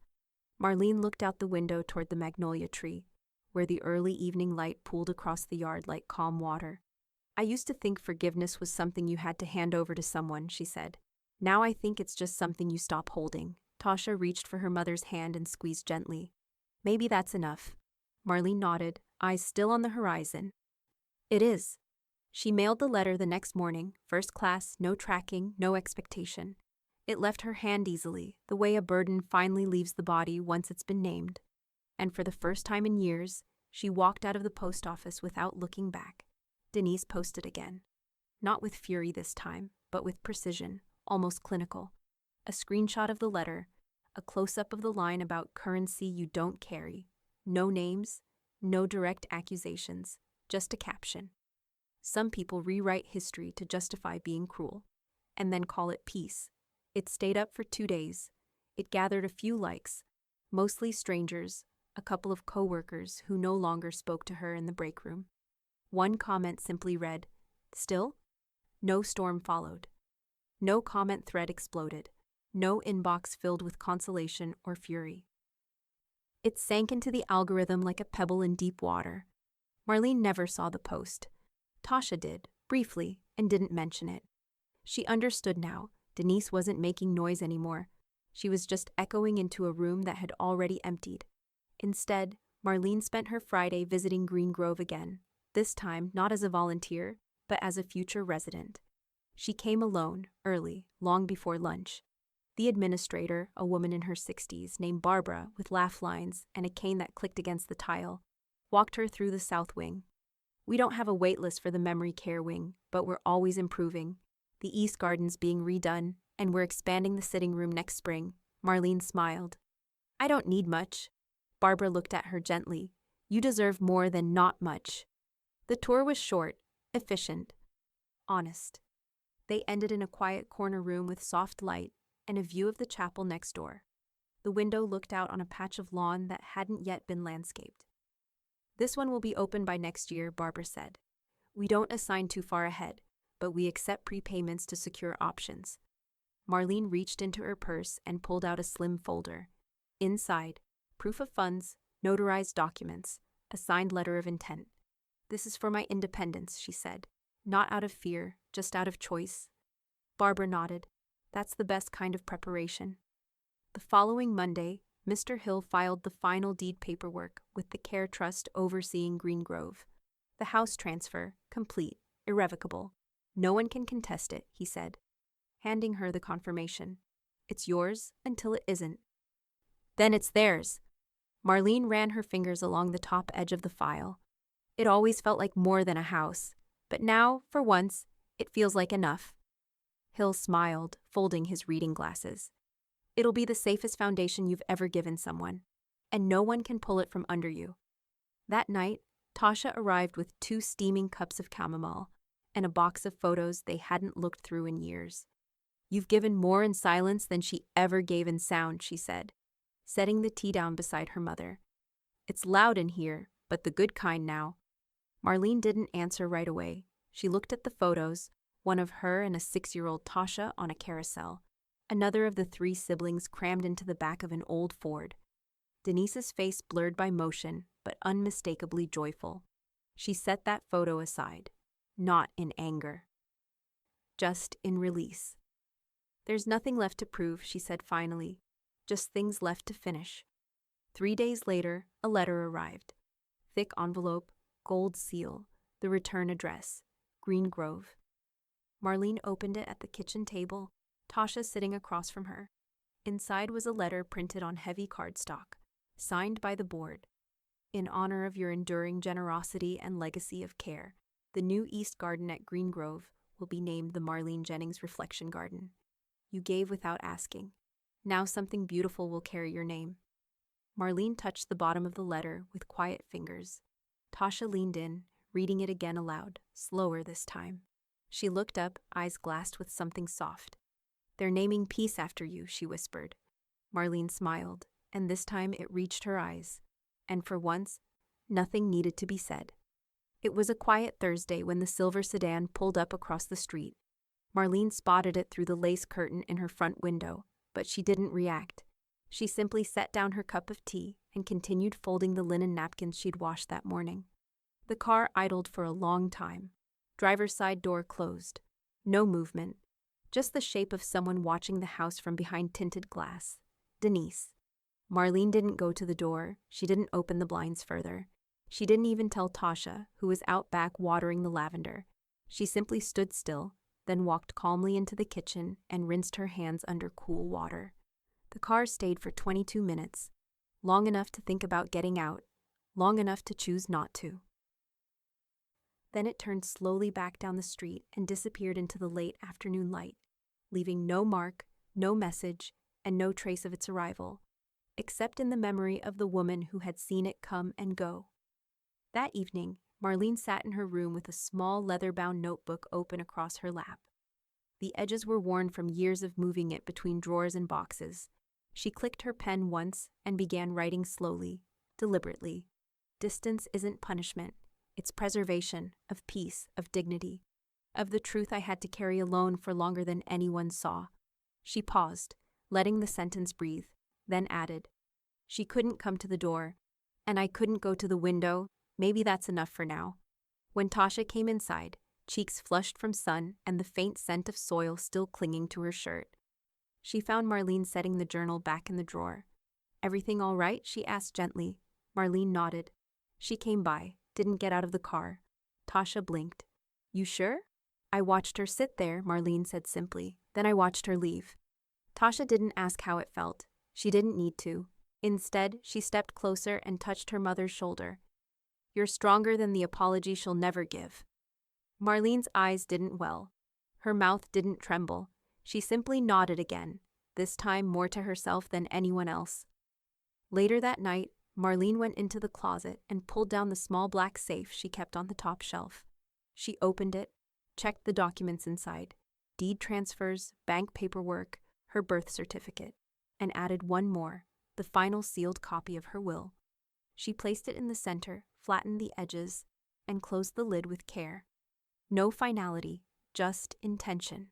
Marlene looked out the window toward the magnolia tree, where the early evening light pooled across the yard like calm water. I used to think forgiveness was something you had to hand over to someone, she said. Now I think it's just something you stop holding. Tasha reached for her mother's hand and squeezed gently. Maybe that's enough. Marlene nodded, eyes still on the horizon. It is. She mailed the letter the next morning, first class, no tracking, no expectation. It left her hand easily, the way a burden finally leaves the body once it's been named. And for the first time in years, she walked out of the post office without looking back. Denise posted again. Not with fury this time, but with precision, almost clinical. A screenshot of the letter, a close-up of the line about currency you don't carry. No names, no direct accusations, just a caption. Some people rewrite history to justify being cruel, and then call it peace. It stayed up for 2 days. It gathered a few likes, mostly strangers, a couple of co-workers who no longer spoke to her in the break room. One comment simply read, "Still?" No storm followed. No comment thread exploded. No inbox filled with consolation or fury. It sank into the algorithm like a pebble in deep water. Marlene never saw the post. Tasha did, briefly, and didn't mention it. She understood now. Denise wasn't making noise anymore. She was just echoing into a room that had already emptied. Instead, Marlene spent her Friday visiting Green Grove again, this time not as a volunteer, but as a future resident. She came alone, early, long before lunch. The administrator, a woman in her 60s, named Barbara, with laugh lines and a cane that clicked against the tile, walked her through the south wing. We don't have a wait list for the memory care wing, but we're always improving. The East Garden's being redone, and we're expanding the sitting room next spring. Marlene smiled. I don't need much. Barbara looked at her gently. You deserve more than not much. The tour was short, efficient, honest. They ended in a quiet corner room with soft light and a view of the chapel next door. The window looked out on a patch of lawn that hadn't yet been landscaped. This one will be open by next year, Barbara said. We don't assign too far ahead, but we accept prepayments to secure options. Marlene reached into her purse and pulled out a slim folder. Inside, proof of funds, notarized documents, a signed letter of intent. This is for my independence, she said. Not out of fear, just out of choice. Barbara nodded. That's the best kind of preparation. The following Monday, Mr. Hill filed the final deed paperwork with the Care Trust overseeing Green Grove. The house transfer, complete, irrevocable. No one can contest it, he said, handing her the confirmation. It's yours until it isn't. Then it's theirs. Marlene ran her fingers along the top edge of the file. It always felt like more than a house, but now, for once, it feels like enough. Hill smiled, folding his reading glasses. It'll be the safest foundation you've ever given someone, and no one can pull it from under you. That night, Tasha arrived with 2 steaming cups of chamomile and a box of photos they hadn't looked through in years. "You've given more in silence than she ever gave in sound," she said, setting the tea down beside her mother. "It's loud in here, but the good kind now." Marlene didn't answer right away. She looked at the photos, one of her and a 6-year-old Tasha on a carousel, another of the 3 siblings crammed into the back of an old Ford. Denise's face blurred by motion, but unmistakably joyful. She set that photo aside, not in anger, just in release. "There's nothing left to prove," she said finally, "just things left to finish." 3 days later, a letter arrived. Thick envelope, gold seal, the return address, Green Grove. Marlene opened it at the kitchen table, Tasha sitting across from her. Inside was a letter printed on heavy cardstock, signed by the board. "In honor of your enduring generosity and legacy of care, the new East Garden at Green Grove will be named the Marlene Jennings Reflection Garden. You gave without asking. Now something beautiful will carry your name." Marlene touched the bottom of the letter with quiet fingers. Tasha leaned in, reading it again aloud, slower this time. She looked up, eyes glassed with something soft. "They're naming peace after you," she whispered. Marlene smiled, and this time it reached her eyes. And for once, nothing needed to be said. It was a quiet Thursday when the silver sedan pulled up across the street. Marlene spotted it through the lace curtain in her front window, but she didn't react. She simply set down her cup of tea and continued folding the linen napkins she'd washed that morning. The car idled for a long time. Driver's side door closed. No movement. Just the shape of someone watching the house from behind tinted glass. Denise. Marlene didn't go to the door. She didn't open the blinds further. She didn't even tell Tasha, who was out back watering the lavender. She simply stood still, then walked calmly into the kitchen and rinsed her hands under cool water. The car stayed for 22 minutes, long enough to think about getting out, long enough to choose not to. Then it turned slowly back down the street and disappeared into the late afternoon light, leaving no mark, no message, and no trace of its arrival, except in the memory of the woman who had seen it come and go. That evening, Marlene sat in her room with a small leather-bound notebook open across her lap. The edges were worn from years of moving it between drawers and boxes. She clicked her pen once and began writing slowly, deliberately. "Distance isn't punishment. It's preservation of peace, of dignity, of the truth I had to carry alone for longer than anyone saw." She paused, letting the sentence breathe, then added, "She couldn't come to the door, and I couldn't go to the window. Maybe that's enough for now." When Tasha came inside, cheeks flushed from sun and the faint scent of soil still clinging to her shirt, she found Marlene setting the journal back in the drawer. "Everything all right?" she asked gently. Marlene nodded. She came by, didn't get out of the car. Tasha blinked. "You sure?" "I watched her sit there," Marlene said simply. "Then I watched her leave." Tasha didn't ask how it felt. She didn't need to. Instead, she stepped closer and touched her mother's shoulder. "You're stronger than the apology she'll never give." Marlene's eyes didn't well. Her mouth didn't tremble. She simply nodded again, this time more to herself than anyone else. Later that night, Marlene went into the closet and pulled down the small black safe she kept on the top shelf. She opened it, checked the documents inside, deed transfers, bank paperwork, her birth certificate, and added one more, the final sealed copy of her will. She placed it in the center, flattened the edges, and closed the lid with care. No finality, just intention.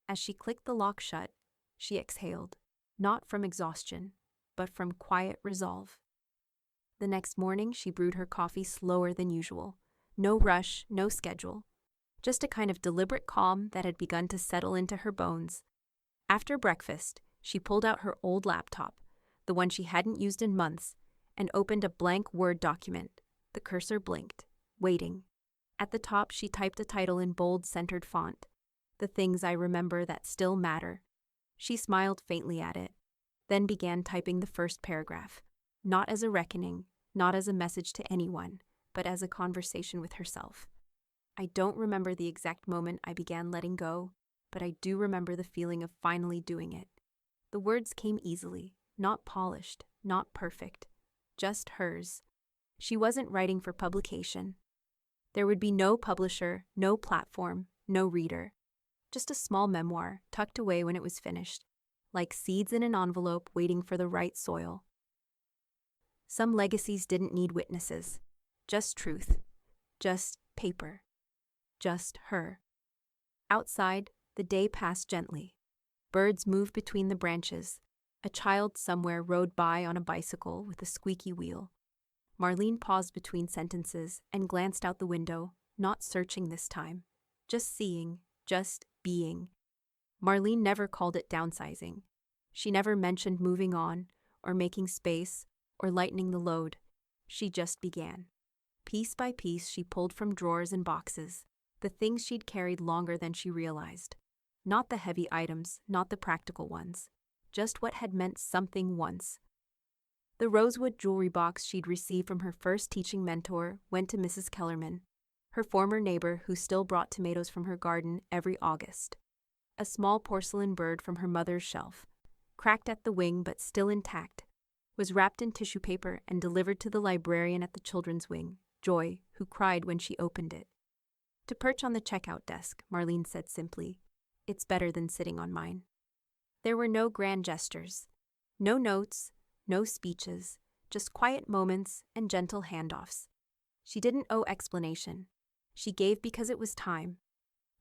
As she clicked the lock shut, she exhaled, not from exhaustion, but from quiet resolve. The next morning, she brewed her coffee slower than usual. No rush, no schedule. Just a kind of deliberate calm that had begun to settle into her bones. After breakfast, she pulled out her old laptop, the one she hadn't used in months, and opened a blank Word document. The cursor blinked, waiting. At the top, she typed a title in bold, centered font. "The Things I Remember That Still Matter." She smiled faintly at it, then began typing the first paragraph, not as a reckoning, not as a message to anyone, but as a conversation with herself. "I don't remember the exact moment I began letting go, but I do remember the feeling of finally doing it. The words came easily, not polished, not perfect, just hers. She wasn't writing for publication. There would be no publisher, no platform, no reader. Just a small memoir, tucked away when it was finished, like seeds in an envelope waiting for the right soil. Some legacies didn't need witnesses, just truth, just paper, just her. Outside, the day passed gently. Birds moved between the branches. A child somewhere rode by on a bicycle with a squeaky wheel. Marlene paused between sentences and glanced out the window, not searching this time, just seeing, just being. Marlene never called it downsizing. She never mentioned moving on, or making space, or lightening the load. She just began. Piece by piece, she pulled from drawers and boxes, the things she'd carried longer than she realized. Not the heavy items, not the practical ones, just what had meant something once. The rosewood jewelry box she'd received from her first teaching mentor went to Mrs. Kellerman, her former neighbor who still brought tomatoes from her garden every August. A small porcelain bird from her mother's shelf, cracked at the wing but still intact, was wrapped in tissue paper and delivered to the librarian at the children's wing, Joy, who cried when she opened it. To perch on the checkout desk, Marlene said simply, "It's better than sitting on mine." There were no grand gestures, no notes, no speeches, just quiet moments and gentle handoffs. She didn't owe explanation. She gave because it was time.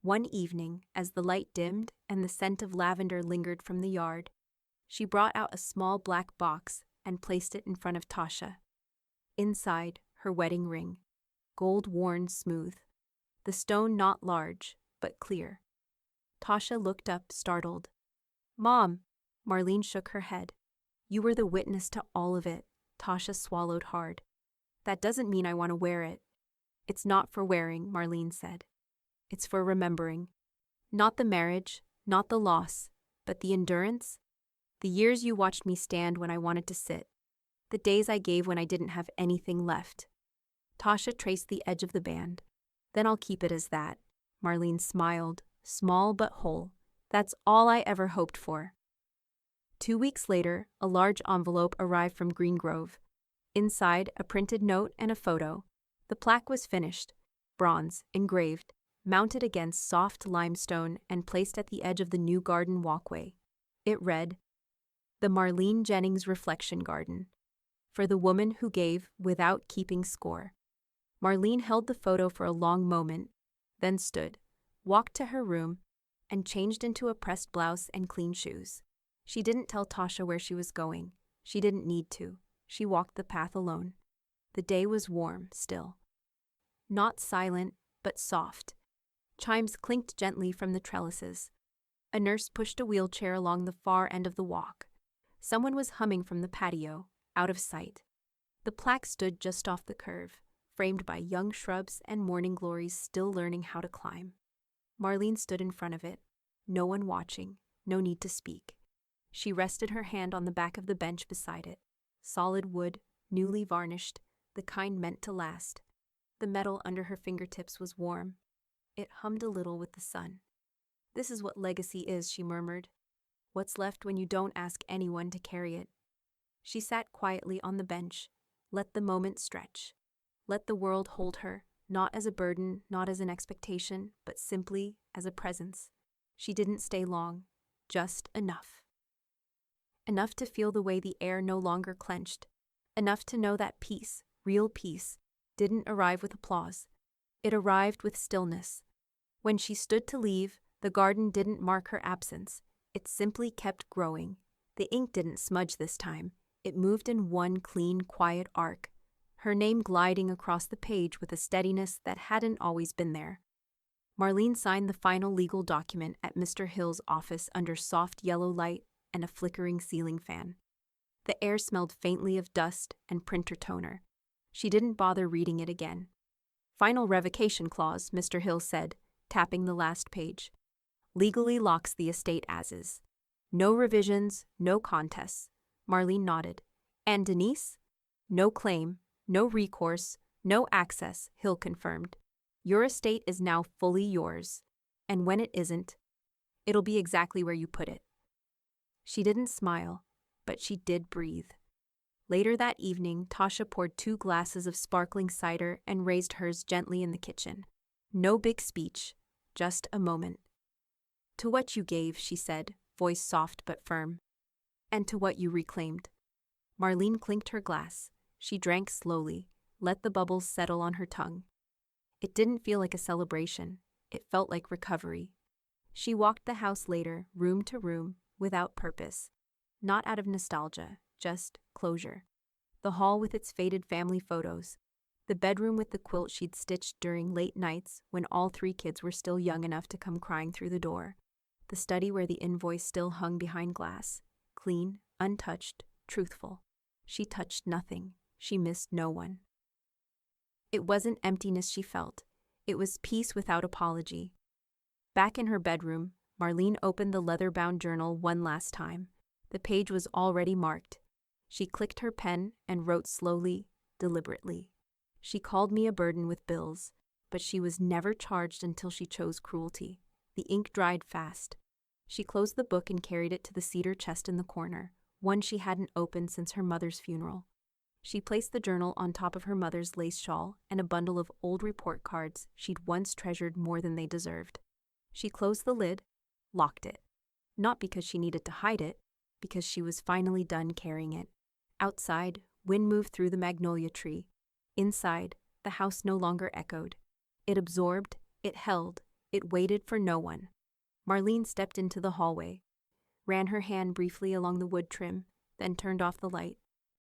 One evening, as the light dimmed and the scent of lavender lingered from the yard, she brought out a small black box and placed it in front of Tasha. Inside, her wedding ring, gold-worn smooth, the stone not large, but clear. Tasha looked up, startled. "Mom," Marlene shook her head. "You were the witness to all of it." Tasha swallowed hard. "That doesn't mean I want to wear it." "It's not for wearing," Marlene said. "It's for remembering. Not the marriage, not the loss, but the endurance. The years you watched me stand when I wanted to sit. The days I gave when I didn't have anything left." Tasha traced the edge of the band. "Then I'll keep it as that." Marlene smiled, small but whole. "That's all I ever hoped for." 2 weeks later, a large envelope arrived from Green Grove. Inside, a printed note and a photo. The plaque was finished, bronze, engraved, mounted against soft limestone and placed at the edge of the new garden walkway. It read, "The Marlene Jennings Reflection Garden. For the woman who gave without keeping score." Marlene held the photo for a long moment, then stood, walked to her room, and changed into a pressed blouse and clean shoes. She didn't tell Tasha where she was going. She didn't need to. She walked the path alone. The day was warm, still. Not silent, but soft. Chimes clinked gently from the trellises. A nurse pushed a wheelchair along the far end of the walk. Someone was humming from the patio, out of sight. The plaque stood just off the curve, framed by young shrubs and morning glories still learning how to climb. Marlene stood in front of it, no one watching, no need to speak. She rested her hand on the back of the bench beside it. Solid wood, newly varnished, the kind meant to last. The metal under her fingertips was warm. It hummed a little with the sun. "This is what legacy is," she murmured. "What's left when you don't ask anyone to carry it." She sat quietly on the bench. Let the moment stretch. Let the world hold her, not as a burden, not as an expectation, but simply as a presence. She didn't stay long, just enough. Enough to feel the way the air no longer clenched. Enough to know that peace, real peace, didn't arrive with applause. It arrived with stillness. When she stood to leave, the garden didn't mark her absence. It simply kept growing. The ink didn't smudge this time. It moved in one clean, quiet arc, her name gliding across the page with a steadiness that hadn't always been there. Marlene signed the final legal document at Mr. Hill's office under soft yellow light and a flickering ceiling fan. The air smelled faintly of dust and printer toner. She didn't bother reading it again. "Final revocation clause," Mr. Hill said, tapping the last page. "Legally locks the estate as is. No revisions, no contests." Marlene nodded. "And Denise?" "No claim, no recourse, no access," Hill confirmed. "Your estate is now fully yours. And when it isn't..." It'll be exactly where you put it. She didn't smile, but she did breathe. Later that evening, Tasha poured 2 glasses of sparkling cider and raised hers gently in the kitchen. No big speech, just a moment. To what you gave, she said, voice soft but firm. And to what you reclaimed. Marlene clinked her glass. She drank slowly, let the bubbles settle on her tongue. It didn't feel like a celebration. It felt like recovery. She walked the house later, room to room, without purpose. Not out of nostalgia, just closure. The hall with its faded family photos. The bedroom with the quilt she'd stitched during late nights when all 3 kids were still young enough to come crying through the door. The study where the invoice still hung behind glass. Clean, untouched, truthful. She touched nothing. She missed no one. It wasn't emptiness she felt. It was peace without apology. Back in her bedroom, Marlene opened the leather-bound journal one last time. The page was already marked. She clicked her pen and wrote slowly, deliberately. She called me a burden with bills, but she was never charged until she chose cruelty. The ink dried fast. She closed the book and carried it to the cedar chest in the corner, one she hadn't opened since her mother's funeral. She placed the journal on top of her mother's lace shawl and a bundle of old report cards she'd once treasured more than they deserved. She closed the lid, locked it. Not because she needed to hide it, because she was finally done carrying it. Outside, wind moved through the magnolia tree. Inside, the house no longer echoed. It absorbed, it held, it waited for no one. Marlene stepped into the hallway, ran her hand briefly along the wood trim, then turned off the light.